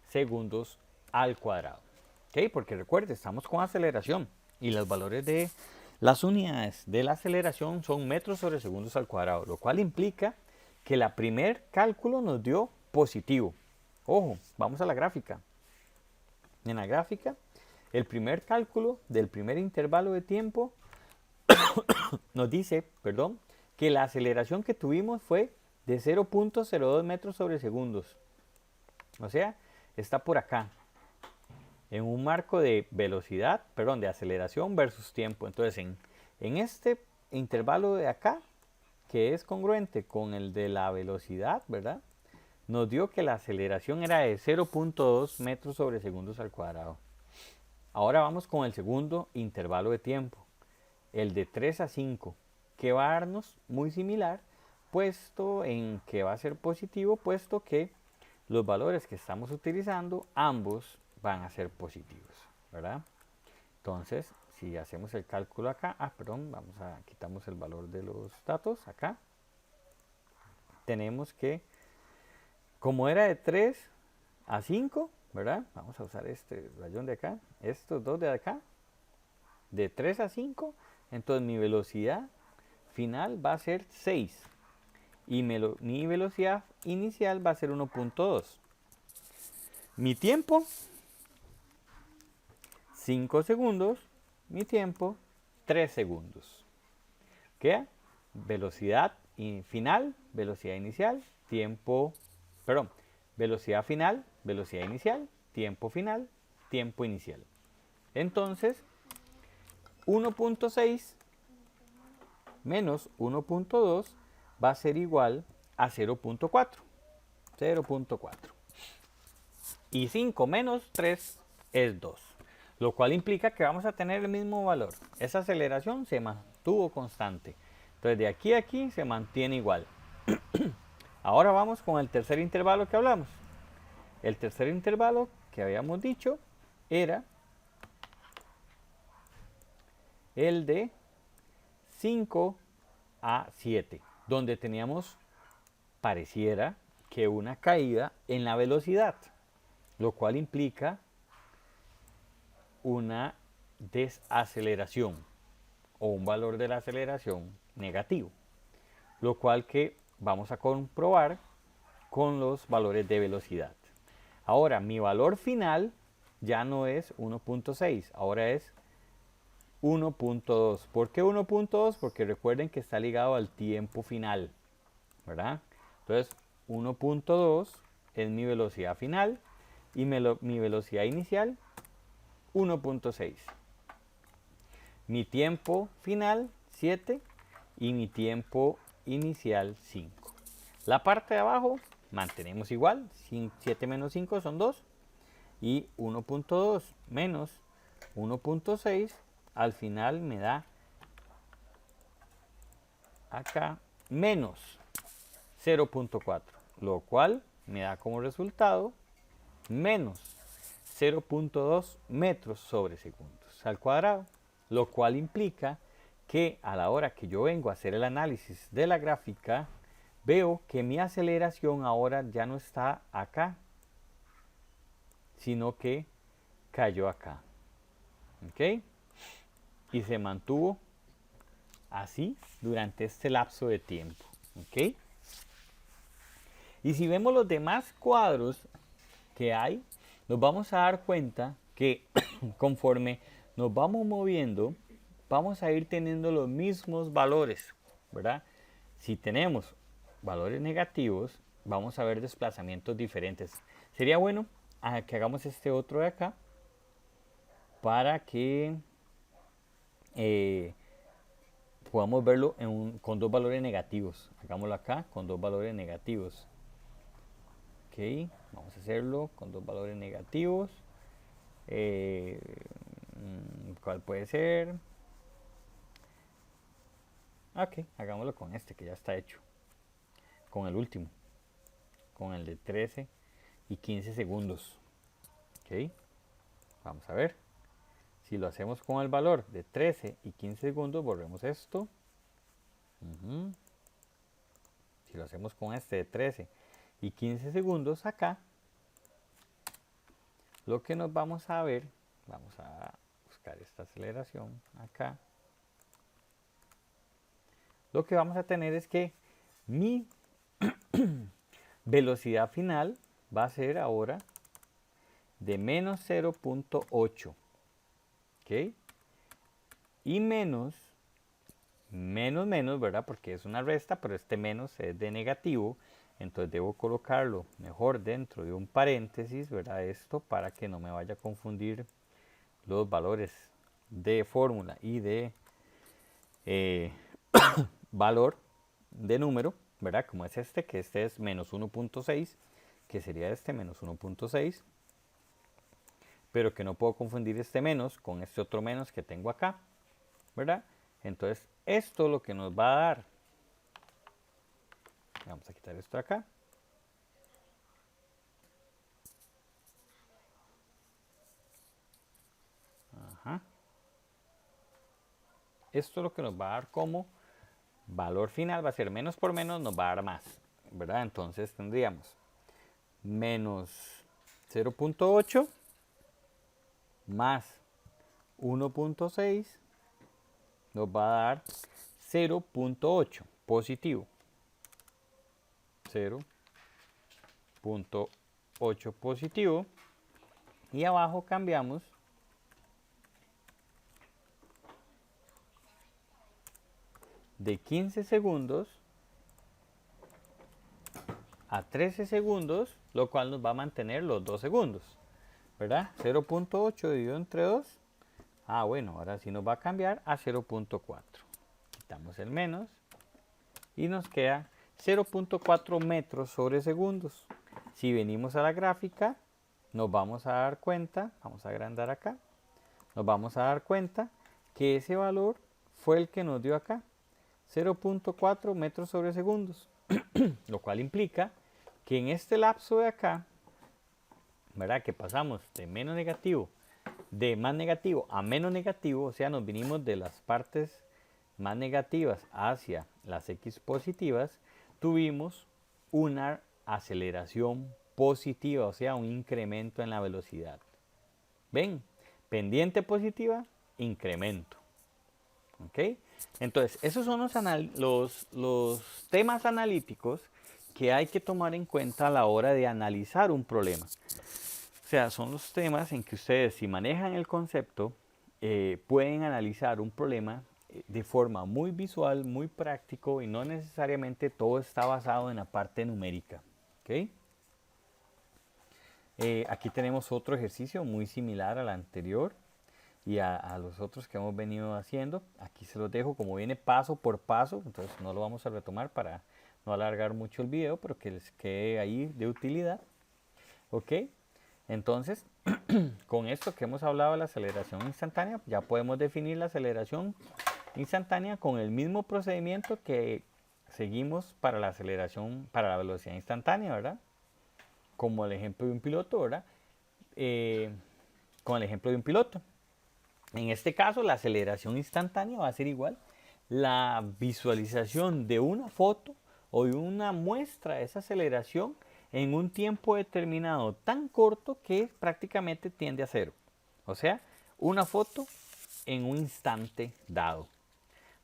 segundos al cuadrado. ¿Ok? Porque recuerde, estamos con aceleración y los valores de las unidades de la aceleración son metros sobre segundos al cuadrado, lo cual implica que la primer cálculo nos dio positivo. Ojo, vamos a la gráfica. En la gráfica, el primer cálculo del primer intervalo de tiempo nos dice, perdón, que la aceleración que tuvimos fue de 0.02 metros sobre segundos. O sea, está por acá, en un marco de velocidad, perdón, de aceleración versus tiempo. Entonces, en este intervalo de acá, que es congruente con el de la velocidad, ¿verdad? Nos dio que la aceleración era de 0.2 metros sobre segundos al cuadrado. Ahora vamos con el segundo intervalo de tiempo, el de 3 a 5, que va a darnos muy similar, puesto en que va a ser positivo, puesto que los valores que estamos utilizando, ambos van a ser positivos, ¿verdad? Entonces, si hacemos el cálculo acá, perdón, quitamos el valor de los datos acá. Tenemos que, como era de 3 a 5, ¿verdad? Vamos a usar este rayón de acá, estos dos de acá, de 3 a 5, entonces mi velocidad final va a ser 6 y mi velocidad inicial va a ser 1.2. Mi tiempo, 5 segundos, mi tiempo, 3 segundos. ¿Qué? Velocidad final, velocidad inicial, tiempo, perdón, velocidad final, velocidad inicial, tiempo final, tiempo inicial. Entonces, 1.6 menos 1.2 va a ser igual a 0.4. 0.4. Y 5 menos 3 es 2. Lo cual implica que vamos a tener el mismo valor. Esa aceleración se mantuvo constante. Entonces de aquí a aquí se mantiene igual. Ahora vamos con el tercer intervalo que hablamos. El tercer intervalo que habíamos dicho era el de 5 a 7, donde teníamos, pareciera que una caída en la velocidad, lo cual implica una desaceleración o un valor de la aceleración negativo, lo cual que vamos a comprobar con los valores de velocidad. Ahora, mi valor final ya no es 1.6, ahora es 1.2. ¿Por qué 1.2? Porque recuerden que está ligado al tiempo final, ¿verdad? Entonces, 1.2 es mi velocidad final y mi velocidad inicial, 1.6. Mi tiempo final, 7, y mi tiempo inicial, 5. La parte de abajo mantenemos igual, 7 menos 5 son 2, y 1.2 menos 1.6 al final me da acá menos 0.4, lo cual me da como resultado menos 0.2 metros sobre segundos al cuadrado, lo cual implica que a la hora que yo vengo a hacer el análisis de la gráfica, veo que mi aceleración ahora ya no está acá, sino que cayó acá. ¿Ok? Y se mantuvo así durante este lapso de tiempo. ¿Ok? Y si vemos los demás cuadros que hay, nos vamos a dar cuenta que conforme nos vamos moviendo, vamos a ir teniendo los mismos valores, ¿verdad? Si tenemos valores negativos, vamos a ver desplazamientos diferentes. Sería bueno que hagamos este otro de acá para que podamos verlo con dos valores negativos. Hagámoslo acá con dos valores negativos. Ok, vamos a hacerlo con dos valores negativos. Eh, ¿Cuál puede ser? Ok, hagámoslo con este que ya está hecho. Con el último. Con el de 13 y 15 segundos. Ok, vamos a ver. Si lo hacemos con el valor de 13 y 15 segundos, borremos esto. Si lo hacemos con este de 13 y 15 segundos acá, lo que nos vamos a ver, vamos a buscar esta aceleración acá. Lo que vamos a tener es que mi velocidad final va a ser ahora de menos 0.8. ¿Ok? Y menos, ¿verdad? Porque es una resta, pero este menos es de negativo. Entonces debo colocarlo mejor dentro de un paréntesis, ¿verdad? Esto para que no me vaya a confundir los valores de fórmula y de valor de número, ¿verdad? Como es este, que este es menos 1.6, que sería este menos 1.6, pero que no puedo confundir este menos con este otro menos que tengo acá, ¿verdad? Entonces, esto lo que nos va a dar, vamos a quitar esto acá, ajá. Esto lo que nos va a dar como valor final va a ser menos por menos, nos va a dar más, ¿verdad? Entonces tendríamos menos 0.8 más 1.6 nos va a dar 0.8 positivo. 0.8 positivo. Y abajo cambiamos de 15 segundos a 13 segundos, lo cual nos va a mantener los 2 segundos, ¿verdad? 0.8 dividido entre 2. Ah, bueno, ahora sí nos va a cambiar a 0.4. Quitamos el menos y nos queda 0.4 metros sobre segundos. Si venimos a la gráfica, nos vamos a dar cuenta, vamos a agrandar acá, nos vamos a dar cuenta que ese valor fue el que nos dio acá, 0.4 metros sobre segundos, lo cual implica que en este lapso de acá, ¿verdad? Que pasamos de más negativo a menos negativo, o sea, nos vinimos de las partes más negativas hacia las X positivas, tuvimos una aceleración positiva, o sea, un incremento en la velocidad. ¿Ven? Pendiente positiva, incremento. ¿Ok? Entonces, esos son los temas analíticos que hay que tomar en cuenta a la hora de analizar un problema. O sea, son los temas en que ustedes, si manejan el concepto, pueden analizar un problema de forma muy visual, muy práctico y no necesariamente todo está basado en la parte numérica. ¿Ok? Aquí tenemos otro ejercicio muy similar al anterior y a los otros que hemos venido haciendo. Aquí se los dejo como viene paso por paso, entonces no lo vamos a retomar para no alargar mucho el video, pero que les quede ahí de utilidad. ¿Ok? Entonces, con esto que hemos hablado de la aceleración instantánea, ya podemos definir la aceleración instantánea con el mismo procedimiento que seguimos para la aceleración, para la velocidad instantánea, ¿verdad? Como el ejemplo de un piloto, ¿verdad? Con el ejemplo de un piloto. En este caso, la aceleración instantánea va a ser igual. La visualización de una foto o de una muestra de esa aceleración en un tiempo determinado tan corto que prácticamente tiende a cero. O sea, una foto en un instante dado.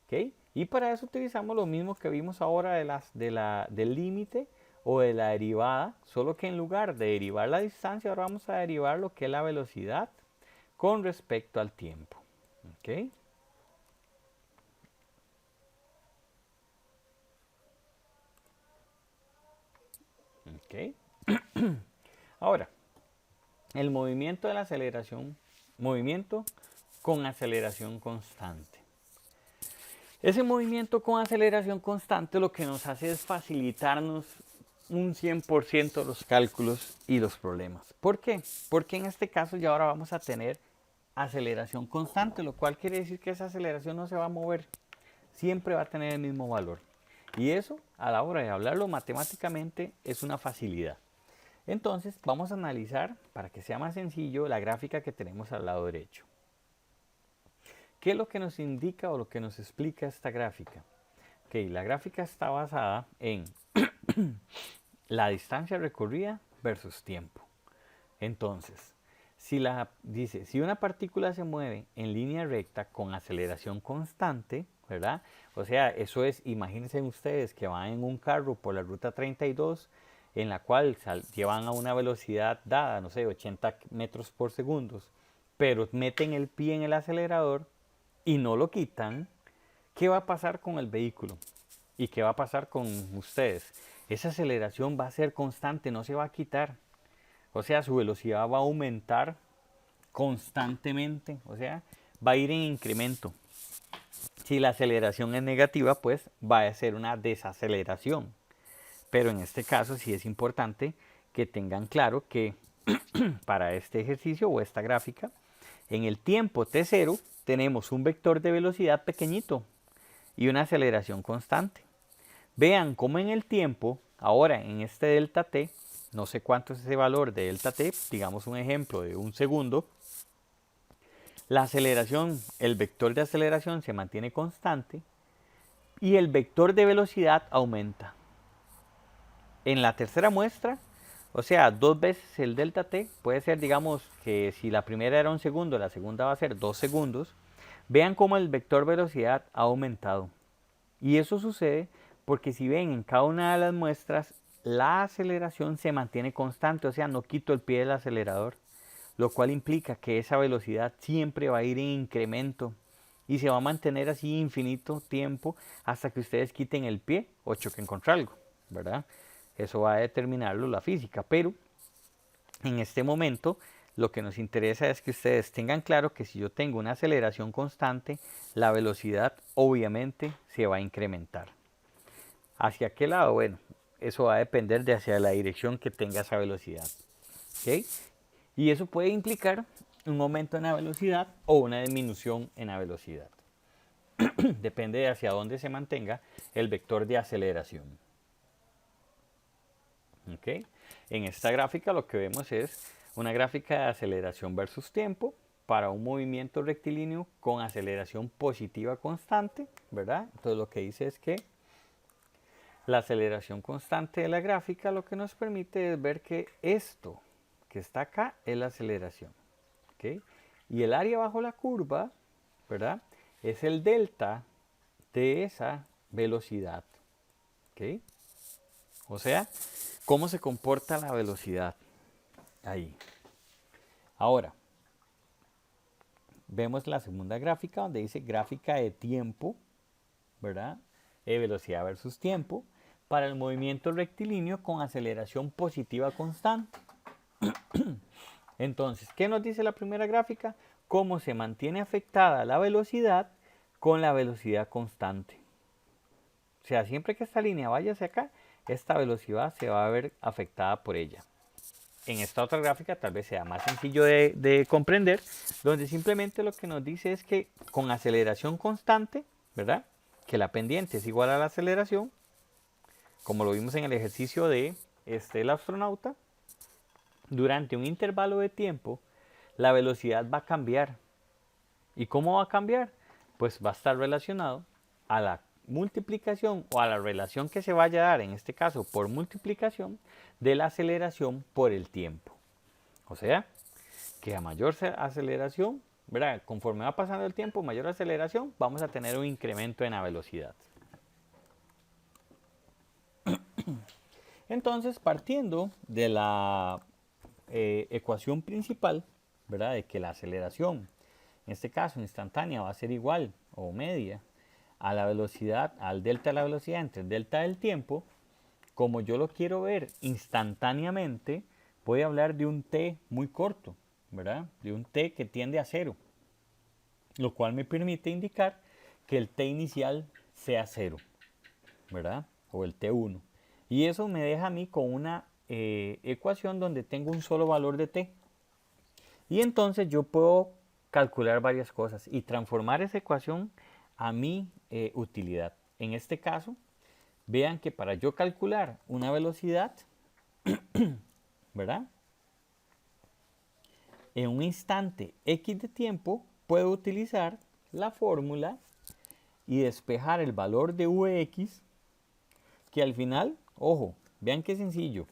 ¿Okay? Y para eso utilizamos lo mismo que vimos ahora del límite o de la derivada, solo que en lugar de derivar la distancia, ahora vamos a derivar lo que es la velocidad con respecto al tiempo. ¿Okay? ¿Okay? Ahora, el movimiento de la aceleración, movimiento con aceleración constante. Ese movimiento con aceleración constante lo que nos hace es facilitarnos un 100% los cálculos y los problemas. ¿Por qué? Porque en este caso ya ahora vamos a tener aceleración constante, lo cual quiere decir que esa aceleración no se va a mover, siempre va a tener el mismo valor. Y eso, a la hora de hablarlo matemáticamente, es una facilidad. Entonces, vamos a analizar, para que sea más sencillo, la gráfica que tenemos al lado derecho. ¿Qué es lo que nos indica o lo que nos explica esta gráfica? Ok, la gráfica está basada en la distancia recorrida versus tiempo. Entonces, si una partícula se mueve en línea recta con aceleración constante, ¿verdad? O sea, eso es, imagínense ustedes que van en un carro por la ruta 32, en la cual llevan a una velocidad dada, no sé, 80 metros por segundo, pero meten el pie en el acelerador y no lo quitan. ¿Qué va a pasar con el vehículo? ¿Y qué va a pasar con ustedes? Esa aceleración va a ser constante, no se va a quitar. O sea, su velocidad va a aumentar constantemente. O sea, va a ir en incremento. Si la aceleración es negativa, pues va a ser una desaceleración. Pero en este caso sí es importante que tengan claro que para este ejercicio o esta gráfica, en el tiempo t0 tenemos un vector de velocidad pequeñito y una aceleración constante. Vean cómo en el tiempo, ahora en este delta t, no sé cuánto es ese valor de delta t, digamos un ejemplo de un segundo, la aceleración, el vector de aceleración se mantiene constante y el vector de velocidad aumenta. En la tercera muestra, o sea, 2 veces el delta t, puede ser, digamos, que si la primera era un segundo, la segunda va a ser 2 segundos. Vean cómo el vector velocidad ha aumentado. Y eso sucede porque si ven en cada una de las muestras, la aceleración se mantiene constante, o sea, no quito el pie del acelerador, lo cual implica que esa velocidad siempre va a ir en incremento y se va a mantener así infinito tiempo hasta que ustedes quiten el pie o choquen contra algo, ¿verdad? Eso va a determinarlo la física, pero en este momento lo que nos interesa es que ustedes tengan claro que si yo tengo una aceleración constante, la velocidad obviamente se va a incrementar. ¿Hacia qué lado? Bueno, eso va a depender de hacia la dirección que tenga esa velocidad. ¿Okay? Y eso puede implicar un aumento en la velocidad o una disminución en la velocidad. Depende de hacia dónde se mantenga el vector de aceleración. ¿Okay? En esta gráfica lo que vemos es una gráfica de aceleración versus tiempo para un movimiento rectilíneo con aceleración positiva constante, ¿verdad? Entonces lo que dice es que la aceleración constante de la gráfica lo que nos permite es ver que esto que está acá es la aceleración. ¿Okay? Y el área bajo la curva, ¿verdad? Es el delta de esa velocidad. ¿Okay? O sea, cómo se comporta la velocidad ahí. Ahora, vemos la segunda gráfica donde dice gráfica de tiempo, ¿verdad? Velocidad versus tiempo para el movimiento rectilíneo con aceleración positiva constante. Entonces, ¿qué nos dice la primera gráfica? Cómo se mantiene afectada la velocidad con la velocidad constante. O sea, siempre que esta línea vaya hacia acá, esta velocidad se va a ver afectada por ella. En esta otra gráfica tal vez sea más sencillo de comprender, donde simplemente lo que nos dice es que con aceleración constante, ¿verdad? Que la pendiente es igual a la aceleración, como lo vimos en el ejercicio de el astronauta, durante un intervalo de tiempo, la velocidad va a cambiar. ¿Y cómo va a cambiar? Pues va a estar relacionado a la multiplicación o a la relación que se vaya a dar, en este caso por multiplicación, de la aceleración por el tiempo. O sea, que a mayor aceleración, ¿verdad? Conforme va pasando el tiempo, mayor aceleración, vamos a tener un incremento en la velocidad. Entonces, partiendo de la ecuación principal, ¿verdad? De que la aceleración, en este caso instantánea, va a ser igual o media a la velocidad, al delta de la velocidad entre el delta del tiempo. Como yo lo quiero ver instantáneamente, voy a hablar de un t muy corto, ¿verdad? De un t que tiende a 0, lo cual me permite indicar que el t inicial sea 0, ¿verdad? O el t1. Y eso me deja a mí con una ecuación donde tengo un solo valor de t. Y entonces yo puedo calcular varias cosas y transformar esa ecuación a mi utilidad. En este caso, vean que para yo calcular una velocidad, ¿verdad? En un instante x de tiempo, puedo utilizar la fórmula y despejar el valor de Vx, que al final, ojo, vean qué sencillo.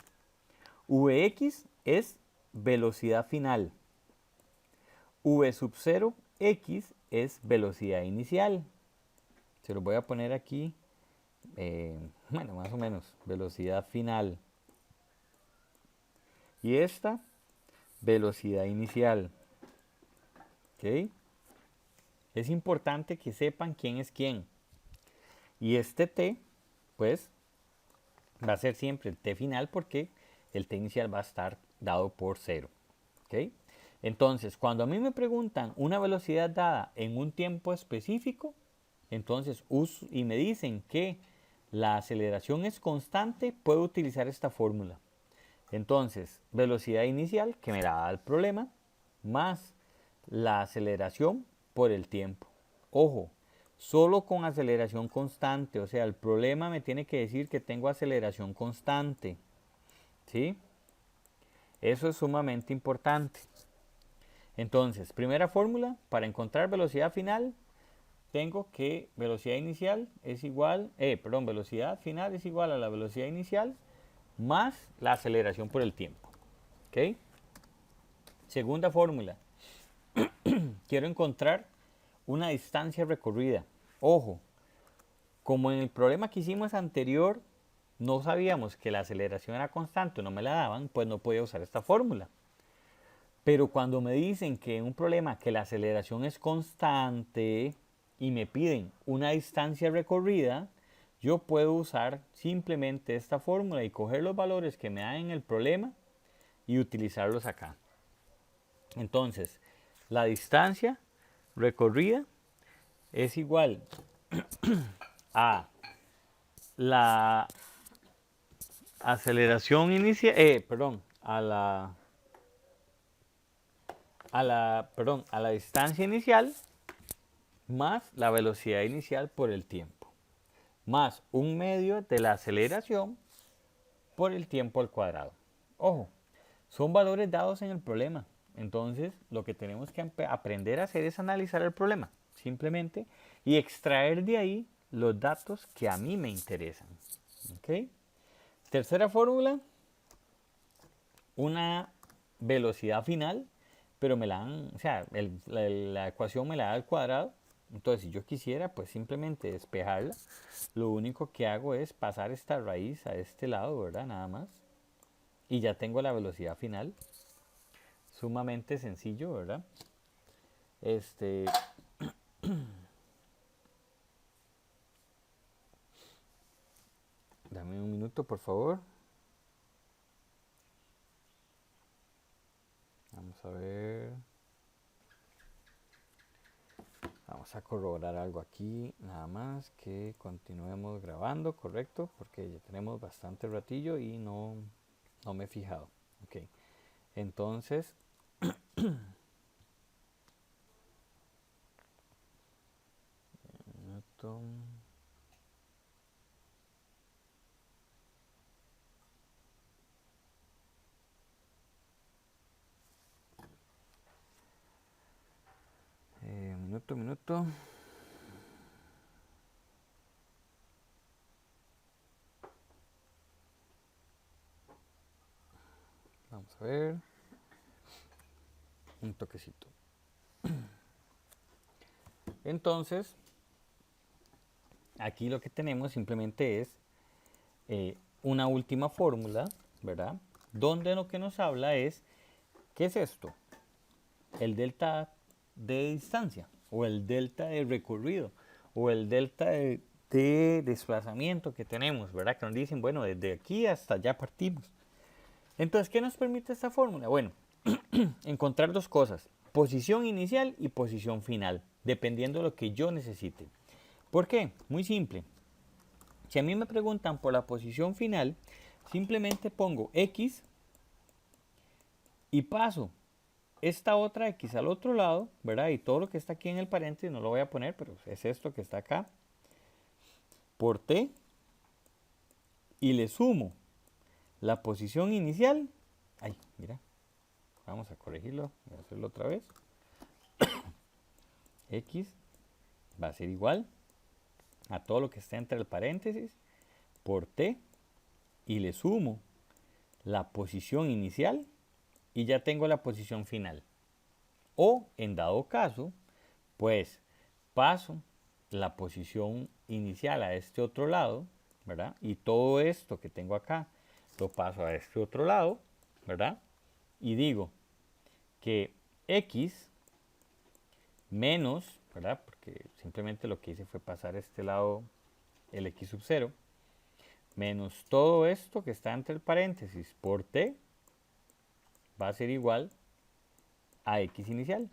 Vx es velocidad final. V sub 0 x es velocidad inicial. Se lo voy a poner aquí, bueno, más o menos, velocidad final. Y esta, velocidad inicial. ¿Ok? Es importante que sepan quién es quién. Y este t, pues, va a ser siempre el t final porque el t inicial va a estar dado por 0. ¿Ok? Entonces, cuando a mí me preguntan una velocidad dada en un tiempo específico, entonces uso y me dicen que la aceleración es constante, puedo utilizar esta fórmula. Entonces, velocidad inicial, que me la da el problema, más la aceleración por el tiempo. Ojo, solo con aceleración constante, o sea, el problema me tiene que decir que tengo aceleración constante. ¿Sí? Eso es sumamente importante. Entonces, primera fórmula, para encontrar velocidad final, tengo que velocidad inicial es igual, velocidad final es igual a la velocidad inicial más la aceleración por el tiempo. ¿Ok? Segunda fórmula, quiero encontrar una distancia recorrida. Ojo, como en el problema que hicimos anterior, no sabíamos que la aceleración era constante, no me la daban, pues no podía usar esta fórmula. Pero cuando me dicen que en un problema que la aceleración es constante y me piden una distancia recorrida, yo puedo usar simplemente esta fórmula y coger los valores que me dan en el problema y utilizarlos acá. Entonces, la distancia recorrida es igual a la aceleración inicial, a la distancia inicial más la velocidad inicial por el tiempo, más un medio de la aceleración por el tiempo al cuadrado. Ojo, son valores dados en el problema. Entonces, lo que tenemos que aprender a hacer es analizar el problema, simplemente, y extraer de ahí los datos que a mí me interesan. ¿Ok? Tercera fórmula, una velocidad final, pero me la dan, o sea, la ecuación me la da al cuadrado. Entonces, si yo quisiera, pues simplemente despejarla, lo único que hago es pasar esta raíz a este lado, ¿verdad? Nada más. Y ya tengo la velocidad final. Sumamente sencillo, ¿verdad? Dame un minuto, por favor. Vamos a ver. Vamos a corroborar algo aquí, nada más que continuemos grabando, correcto, porque ya tenemos bastante ratillo y no me he fijado. Ok, entonces, minuto. Minuto. Vamos a ver. Un toquecito. Entonces, aquí lo que tenemos simplemente es una última fórmula, ¿verdad? Donde lo que nos habla es, ¿qué es esto? El delta de distancia, o el delta de recorrido, o el delta de desplazamiento que tenemos, ¿verdad? Que nos dicen, bueno, desde aquí hasta allá partimos. Entonces, ¿qué nos permite esta fórmula? Bueno, encontrar dos cosas, posición inicial y posición final, dependiendo de lo que yo necesite. ¿Por qué? Muy simple. Si a mí me preguntan por la posición final, simplemente pongo X y paso esta otra X al otro lado, ¿verdad? Y todo lo que está aquí en el paréntesis no lo voy a poner, pero es esto que está acá, por T, y le sumo la posición inicial. Ay, mira, vamos a corregirlo, voy a hacerlo otra vez. X va a ser igual a todo lo que está entre el paréntesis por T y le sumo la posición inicial y ya tengo la posición final. O en dado caso, pues paso la posición inicial a este otro lado, ¿verdad? Y todo esto que tengo acá lo paso a este otro lado, ¿verdad? Y digo que X menos, ¿verdad? Porque simplemente lo que hice fue pasar a este lado el X sub 0, menos todo esto que está entre el paréntesis por T, va a ser igual a X inicial.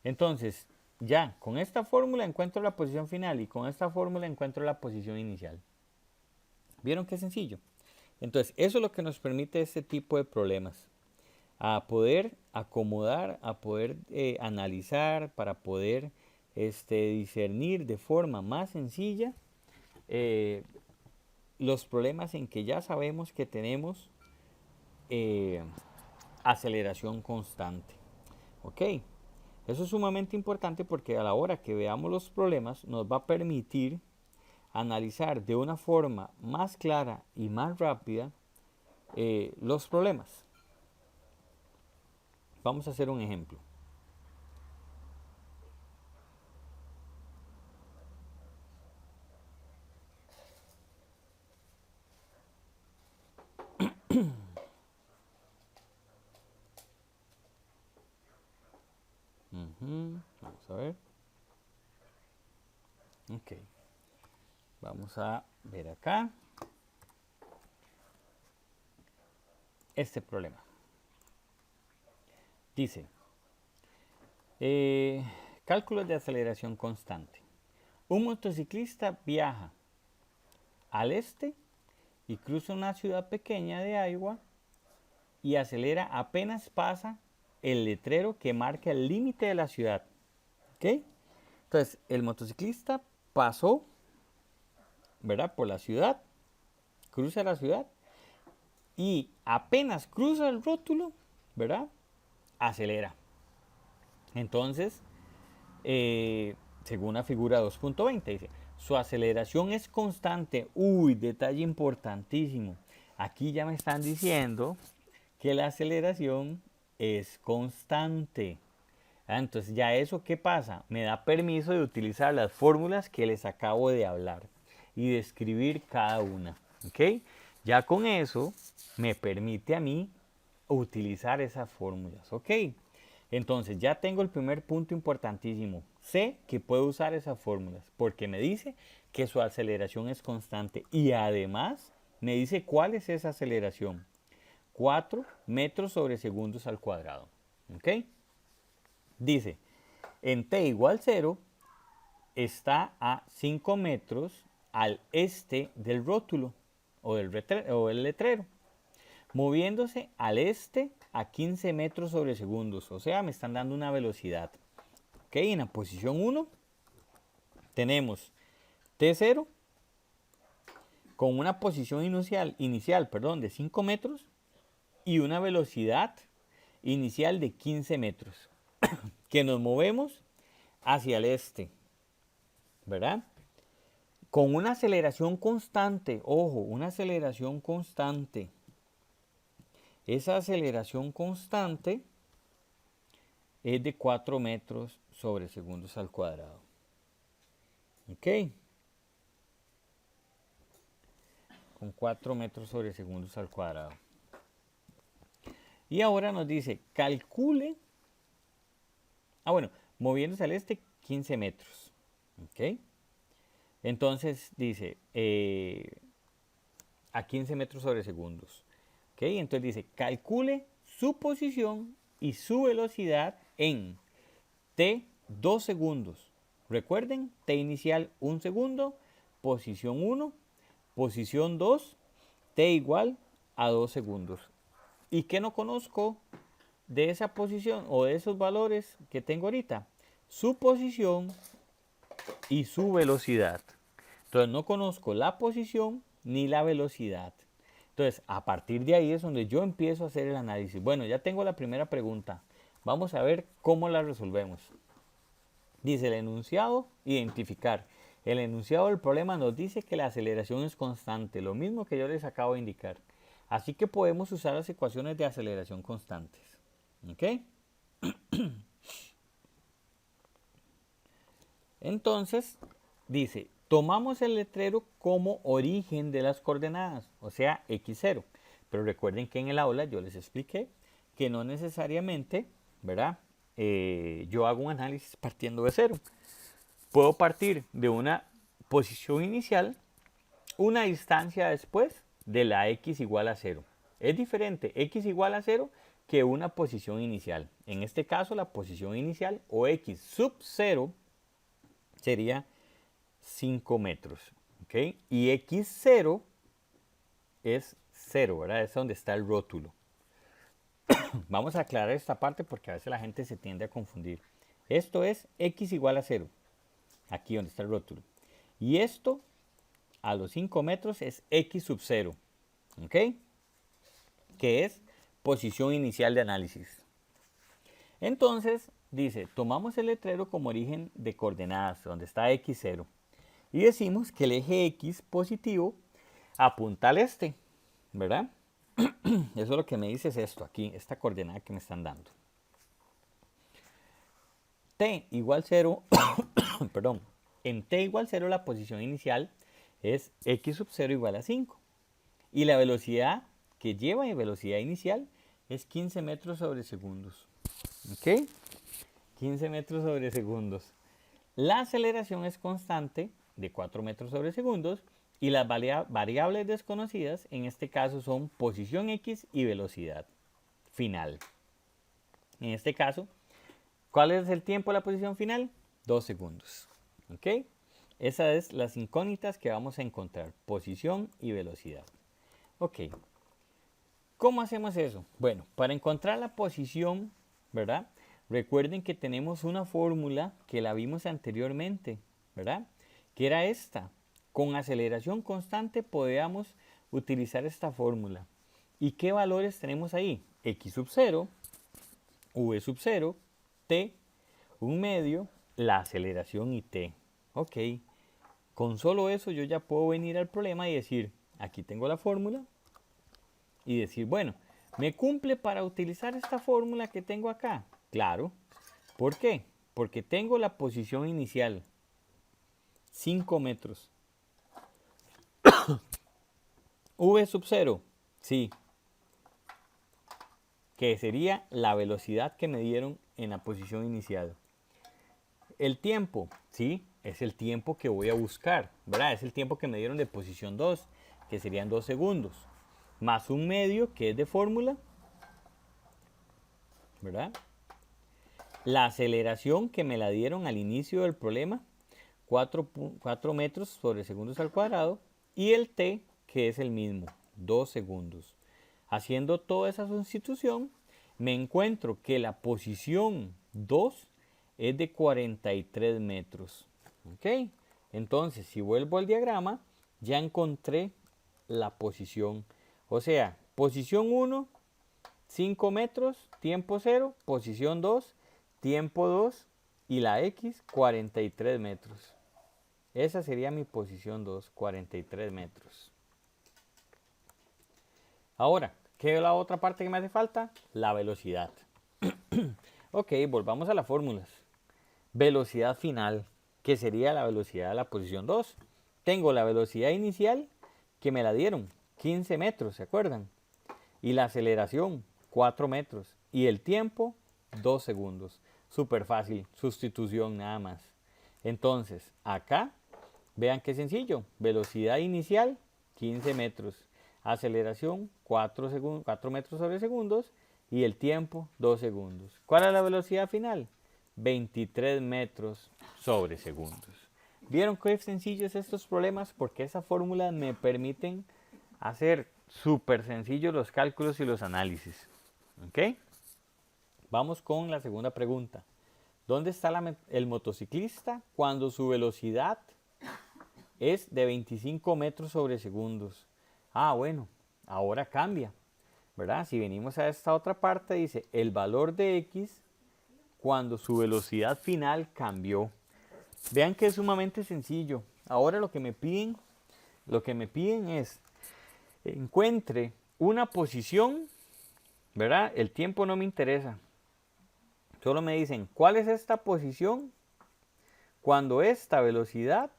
Entonces, ya con esta fórmula encuentro la posición final y con esta fórmula encuentro la posición inicial. ¿Vieron qué sencillo? Entonces, eso es lo que nos permite este tipo de problemas. A poder acomodar, a poder analizar, para poder discernir de forma más sencilla los problemas en que ya sabemos que tenemos aceleración constante. ¿Ok? Eso es sumamente importante porque a la hora que veamos los problemas nos va a permitir analizar de una forma más clara y más rápida los problemas. Vamos a hacer un ejemplo. Vamos a ver. Ok. Vamos a ver acá este problema. Dice, cálculos de aceleración constante. Un motociclista viaja al este y cruza una ciudad pequeña de Iowa y acelera apenas pasa el letrero que marca el límite de la ciudad. ¿Ok? Entonces, el motociclista pasó, ¿verdad? Por la ciudad, cruza la ciudad y apenas cruza el rótulo, ¿verdad? Acelera. Entonces, según la figura 2.20, dice, su aceleración es constante. Uy, detalle importantísimo. Aquí ya me están diciendo que la aceleración es constante. Entonces, ya eso, ¿qué pasa? Me da permiso de utilizar las fórmulas que les acabo de hablar y de escribir cada una. ¿Ok? Ya con eso me permite a mí utilizar esas fórmulas. ¿Ok? Entonces, ya tengo el primer punto importantísimo. Sé que puedo usar esas fórmulas porque me dice que su aceleración es constante y además me dice cuál es esa aceleración. 4 metros sobre segundos al cuadrado. ¿Ok? Dice, en t igual 0 está a 5 metros al este del rótulo o del letrero, moviéndose al este a 15 metros sobre segundos. O sea, me están dando una velocidad. ¿Ok? En la posición 1 tenemos t0 con una posición inicial de 5 metros y una velocidad inicial de 15 metros. Que nos movemos hacia el este, ¿verdad? Con una aceleración constante, ojo, una aceleración constante. Esa aceleración constante es de 4 metros sobre segundos al cuadrado. ¿Ok? Con 4 metros sobre segundos al cuadrado. Y ahora nos dice, calcule, moviéndose al este 15 metros. ¿Ok? Entonces dice, a 15 metros sobre segundos. ¿Ok? Entonces dice, calcule su posición y su velocidad en t 2 segundos. Recuerden, t inicial 1 segundo, posición 1, posición 2, t igual a 2 segundos. ¿Y qué no conozco de esa posición o de esos valores que tengo ahorita? Su posición y su velocidad. Entonces no conozco la posición ni la velocidad. Entonces a partir de ahí es donde yo empiezo a hacer el análisis. Bueno, ya tengo la primera pregunta. Vamos a ver cómo la resolvemos. Dice el enunciado, identificar. El enunciado del problema nos dice que la aceleración es constante, lo mismo que yo les acabo de indicar. Así que podemos usar las ecuaciones de aceleración constantes. ¿Ok? Entonces, dice, tomamos el letrero como origen de las coordenadas, o sea, x0. Pero recuerden que en el aula yo les expliqué que no necesariamente, ¿verdad? Yo hago un análisis partiendo de cero. Puedo partir de una posición inicial, una distancia después de la x igual a 0. Es diferente x igual a 0 que una posición inicial. En este caso, la posición inicial o x sub 0 sería 5 metros. ¿Ok? Y x0 es 0, ¿verdad? Es donde está el rótulo. Vamos a aclarar esta parte porque a veces la gente se tiende a confundir. Esto es x igual a 0. Aquí donde está el rótulo. Y esto a los 5 metros es x sub 0. ¿Ok? Que es posición inicial de análisis. Entonces, dice, tomamos el letrero como origen de coordenadas, donde está x0. Y decimos que el eje x positivo apunta al este, ¿verdad? Eso lo que me dice es esto, aquí, esta coordenada que me están dando. T igual 0, perdón, en t igual 0 la posición inicial es x sub 0 igual a 5. Y la velocidad que lleva en velocidad inicial es 15 metros sobre segundos. ¿Ok? 15 metros sobre segundos. La aceleración es constante de 4 metros sobre segundos y las variables desconocidas en este caso son posición x y velocidad final. En este caso, ¿cuál es el tiempo de la posición final? 2 segundos. ¿Ok? Esas es las incógnitas que vamos a encontrar, posición y velocidad. Ok. ¿Cómo hacemos eso? Bueno, para encontrar la posición, ¿verdad? Recuerden que tenemos una fórmula que la vimos anteriormente, ¿verdad? Que era esta. Con aceleración constante podíamos utilizar esta fórmula. ¿Y qué valores tenemos ahí? X sub 0, V sub 0, T, un medio, la aceleración y T. Ok. Con solo eso yo ya puedo venir al problema y decir, aquí tengo la fórmula, y decir, bueno, ¿me cumple para utilizar esta fórmula que tengo acá? Claro. ¿Por qué? Porque tengo la posición inicial, 5 metros. V sub 0, sí. Que sería la velocidad que me dieron en la posición inicial. El tiempo, sí, es el tiempo que voy a buscar, ¿verdad? Es el tiempo que me dieron de posición 2, que serían 2 segundos. Más un medio que es de fórmula, ¿verdad? La aceleración que me la dieron al inicio del problema, 4 metros sobre segundos al cuadrado, y el t, que es el mismo, 2 segundos. Haciendo toda esa sustitución, me encuentro que la posición 2 es de 43 metros. ¿Ok? Entonces, si vuelvo al diagrama, ya encontré la posición. O sea, posición 1, 5 metros, tiempo 0, posición 2, tiempo 2 y la X, 43 metros. Esa sería mi posición 2, 43 metros. Ahora, ¿qué es la otra parte que me hace falta? La velocidad. Ok, volvamos a las fórmulas. Velocidad final, que sería la velocidad de la posición 2. Tengo la velocidad inicial que me la dieron, 15 metros, ¿se acuerdan? Y la aceleración, 4 metros. Y el tiempo, 2 segundos. Súper fácil, sustitución nada más. Entonces, acá, vean qué sencillo. Velocidad inicial, 15 metros. Aceleración, 4 metros sobre segundos. Y el tiempo, 2 segundos. ¿Cuál es la velocidad final? 23 metros sobre segundos. ¿Vieron qué sencillos estos problemas? Porque esas fórmulas me permiten hacer súper sencillos los cálculos y los análisis. ¿Ok? Vamos con la segunda pregunta. ¿Dónde está el motociclista cuando su velocidad es de 25 metros sobre segundos? Ah, bueno, ahora cambia, ¿verdad? Si venimos a esta otra parte, dice el valor de X cuando su velocidad final cambió. Vean que es sumamente sencillo. Ahora lo que me piden es encuentre una posición, ¿verdad? El tiempo no me interesa. Solo me dicen, ¿cuál es esta posición cuando esta velocidad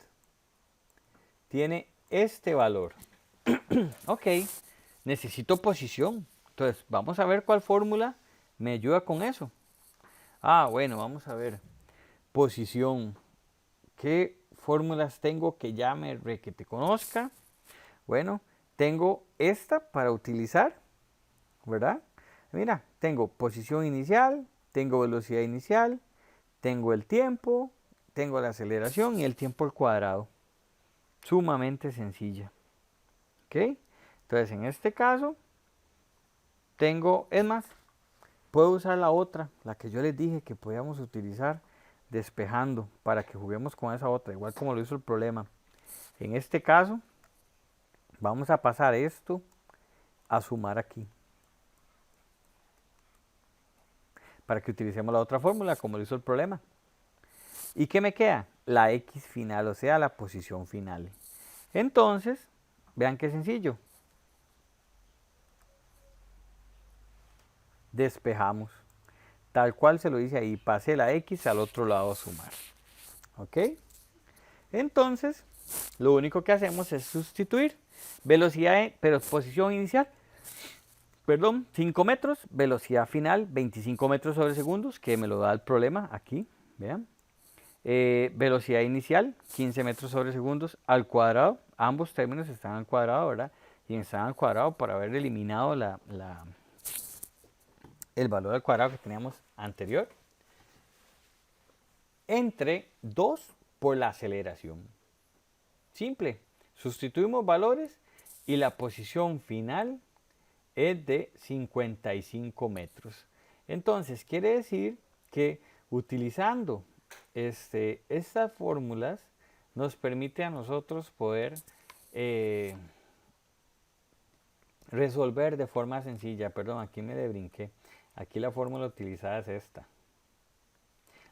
tiene este valor? Ok, necesito posición. Entonces, vamos a ver cuál fórmula me ayuda con eso. Ah, bueno, vamos a ver. Posición. ¿Qué fórmulas tengo que ya que te conozca? Bueno, tengo esta para utilizar, ¿verdad? Mira, tengo posición inicial, tengo velocidad inicial, tengo el tiempo, tengo la aceleración y el tiempo al cuadrado. Sumamente sencilla. ¿Ok? Entonces, en este caso, tengo, es más, puedo usar la otra, la que yo les dije que podíamos utilizar despejando para que juguemos con esa otra, igual como lo hizo el problema. En este caso, vamos a pasar esto a sumar aquí. Para que utilicemos la otra fórmula, como lo hizo el problema. ¿Y qué me queda? La X final, o sea, la posición final. Entonces, vean qué sencillo. Despejamos. Tal cual se lo dice ahí, pasé la X al otro lado a sumar. ¿Ok? Entonces, lo único que hacemos es sustituir velocidad, pero posición inicial, perdón, 5 metros, velocidad final, 25 metros sobre segundos, que me lo da el problema aquí, vean. Velocidad inicial, 15 metros sobre segundos al cuadrado, ambos términos están al cuadrado, ¿verdad? Y están al cuadrado por haber eliminado el valor al cuadrado que teníamos anterior, entre 2 por la aceleración. Simple, sustituimos valores y la posición final es de 55 metros. Entonces, quiere decir que utilizando estas fórmulas nos permite a nosotros poder resolver de forma sencilla. Perdón, aquí me le brinqué. Aquí la fórmula utilizada es esta.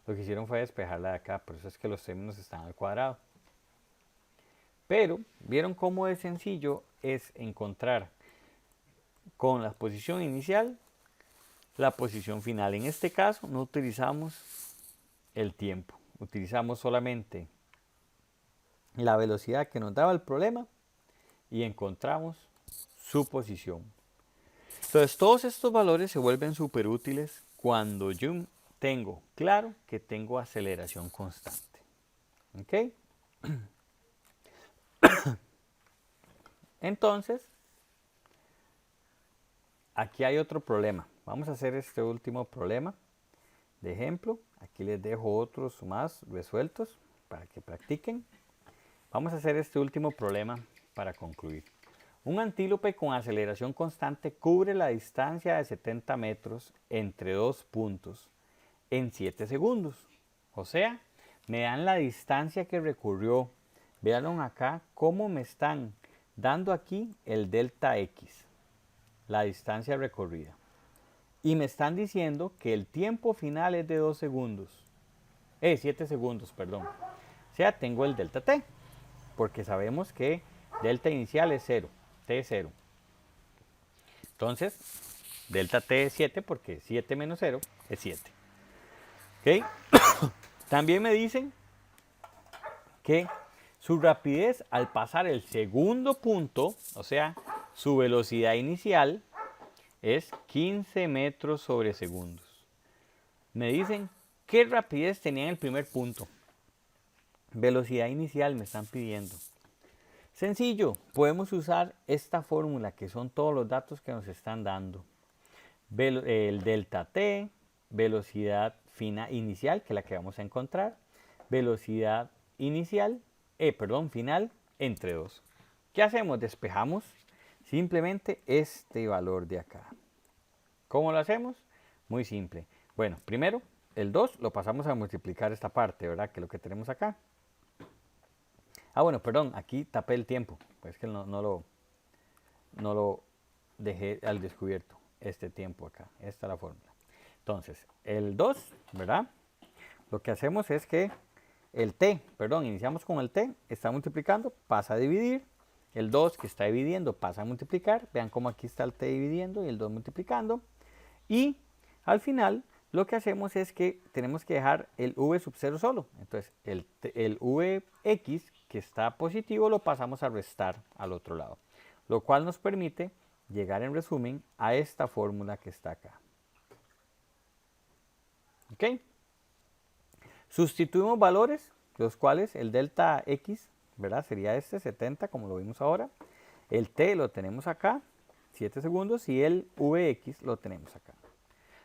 Lo que hicieron fue despejarla de acá, por eso es que los términos están al cuadrado. Pero, ¿vieron cómo de sencillo es encontrar con la posición inicial la posición final? En este caso no utilizamos el tiempo, utilizamos solamente la velocidad que nos daba el problema y encontramos su posición. Entonces todos estos valores se vuelven súper útiles cuando yo tengo claro que tengo aceleración constante. ¿Ok? Entonces, aquí hay otro problema. Vamos a hacer este último problema de ejemplo. Aquí les dejo otros más resueltos para que practiquen. Vamos a hacer este último problema para concluir. Un antílope con aceleración constante cubre la distancia de 70 metros entre dos puntos en 7 segundos. O sea, me dan la distancia que recorrió. Vean acá cómo me están dando aquí el delta X, la distancia recorrida. Y me están diciendo que el tiempo final es de 2 segundos. 7 segundos, perdón. O sea, tengo el delta T, porque sabemos que delta inicial es 0, T es 0. Entonces, delta T es 7 porque 7 menos 0 es 7. ¿Ok? También me dicen que su rapidez al pasar el segundo punto, o sea, su velocidad inicial, es 15 metros sobre segundos. Me dicen qué rapidez tenía en el primer punto. Velocidad inicial me están pidiendo. Sencillo, podemos usar esta fórmula que son todos los datos que nos están dando. El delta T, velocidad inicial, que es la que vamos a encontrar, velocidad inicial final entre 2. ¿Qué hacemos? Despejamos simplemente este valor de acá. ¿Cómo lo hacemos? Muy simple. Bueno, primero el 2 lo pasamos a multiplicar esta parte, ¿verdad? Que es lo que tenemos acá. Ah, bueno, perdón, aquí tapé el tiempo. Pues que no lo dejé al descubierto, este tiempo acá. Esta es la fórmula. Entonces, el 2, ¿verdad? Lo que hacemos es que iniciamos con el t, está multiplicando, pasa a dividir. El 2 que está dividiendo pasa a multiplicar. Vean cómo aquí está el t dividiendo y el 2 multiplicando. Y al final lo que hacemos es que tenemos que dejar el v sub 0 solo. Entonces el vx que está positivo lo pasamos a restar al otro lado. Lo cual nos permite llegar en resumen a esta fórmula que está acá. ¿Ok? Sustituimos valores, los cuales el delta x, ¿verdad? Sería este 70 como lo vimos ahora. El t lo tenemos acá, 7 segundos, y el vx lo tenemos acá.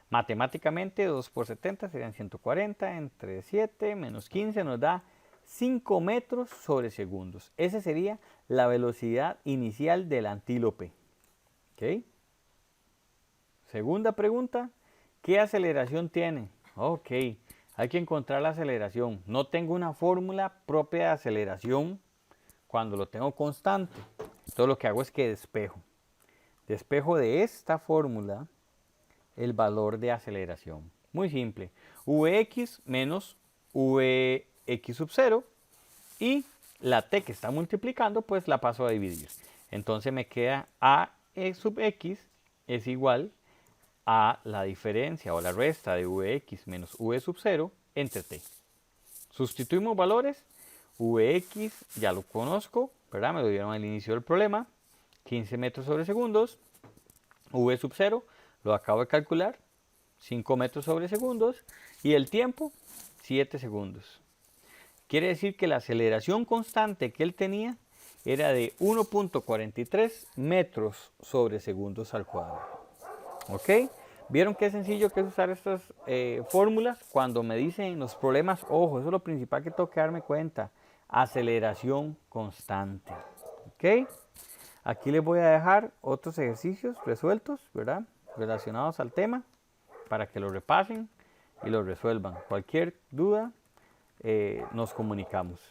Matemáticamente 2 por 70 serían 140 entre 7 menos 15 nos da 5 metros sobre segundos. Esa sería la velocidad inicial del antílope. ¿Ok? Segunda pregunta, ¿qué aceleración tiene? Ok, hay que encontrar la aceleración. No tengo una fórmula propia de aceleración cuando lo tengo constante. Entonces lo que hago es que despejo. Despejo de esta fórmula el valor de aceleración. Muy simple. Vx menos Vx sub 0 y la t que está multiplicando pues la paso a dividir. Entonces me queda a sub x es igual a la diferencia o la resta de Vx menos V sub 0 entre t. Sustituimos valores. Vx ya lo conozco, ¿verdad? Me lo dieron al inicio del problema. 15 metros sobre segundos. V sub 0 lo acabo de calcular. 5 metros sobre segundos. Y el tiempo, 7 segundos. Quiere decir que la aceleración constante que él tenía era de 1.43 metros sobre segundos al cuadrado. ¿Ok? ¿Vieron qué sencillo que es usar estas fórmulas? Cuando me dicen los problemas, ojo, eso es lo principal que tengo que darme cuenta. Aceleración constante. ¿Ok? Aquí les voy a dejar otros ejercicios resueltos, ¿verdad? Relacionados al tema, para que lo repasen y lo resuelvan. Cualquier duda, nos comunicamos.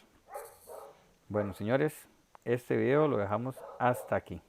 Bueno, señores, este video lo dejamos hasta aquí.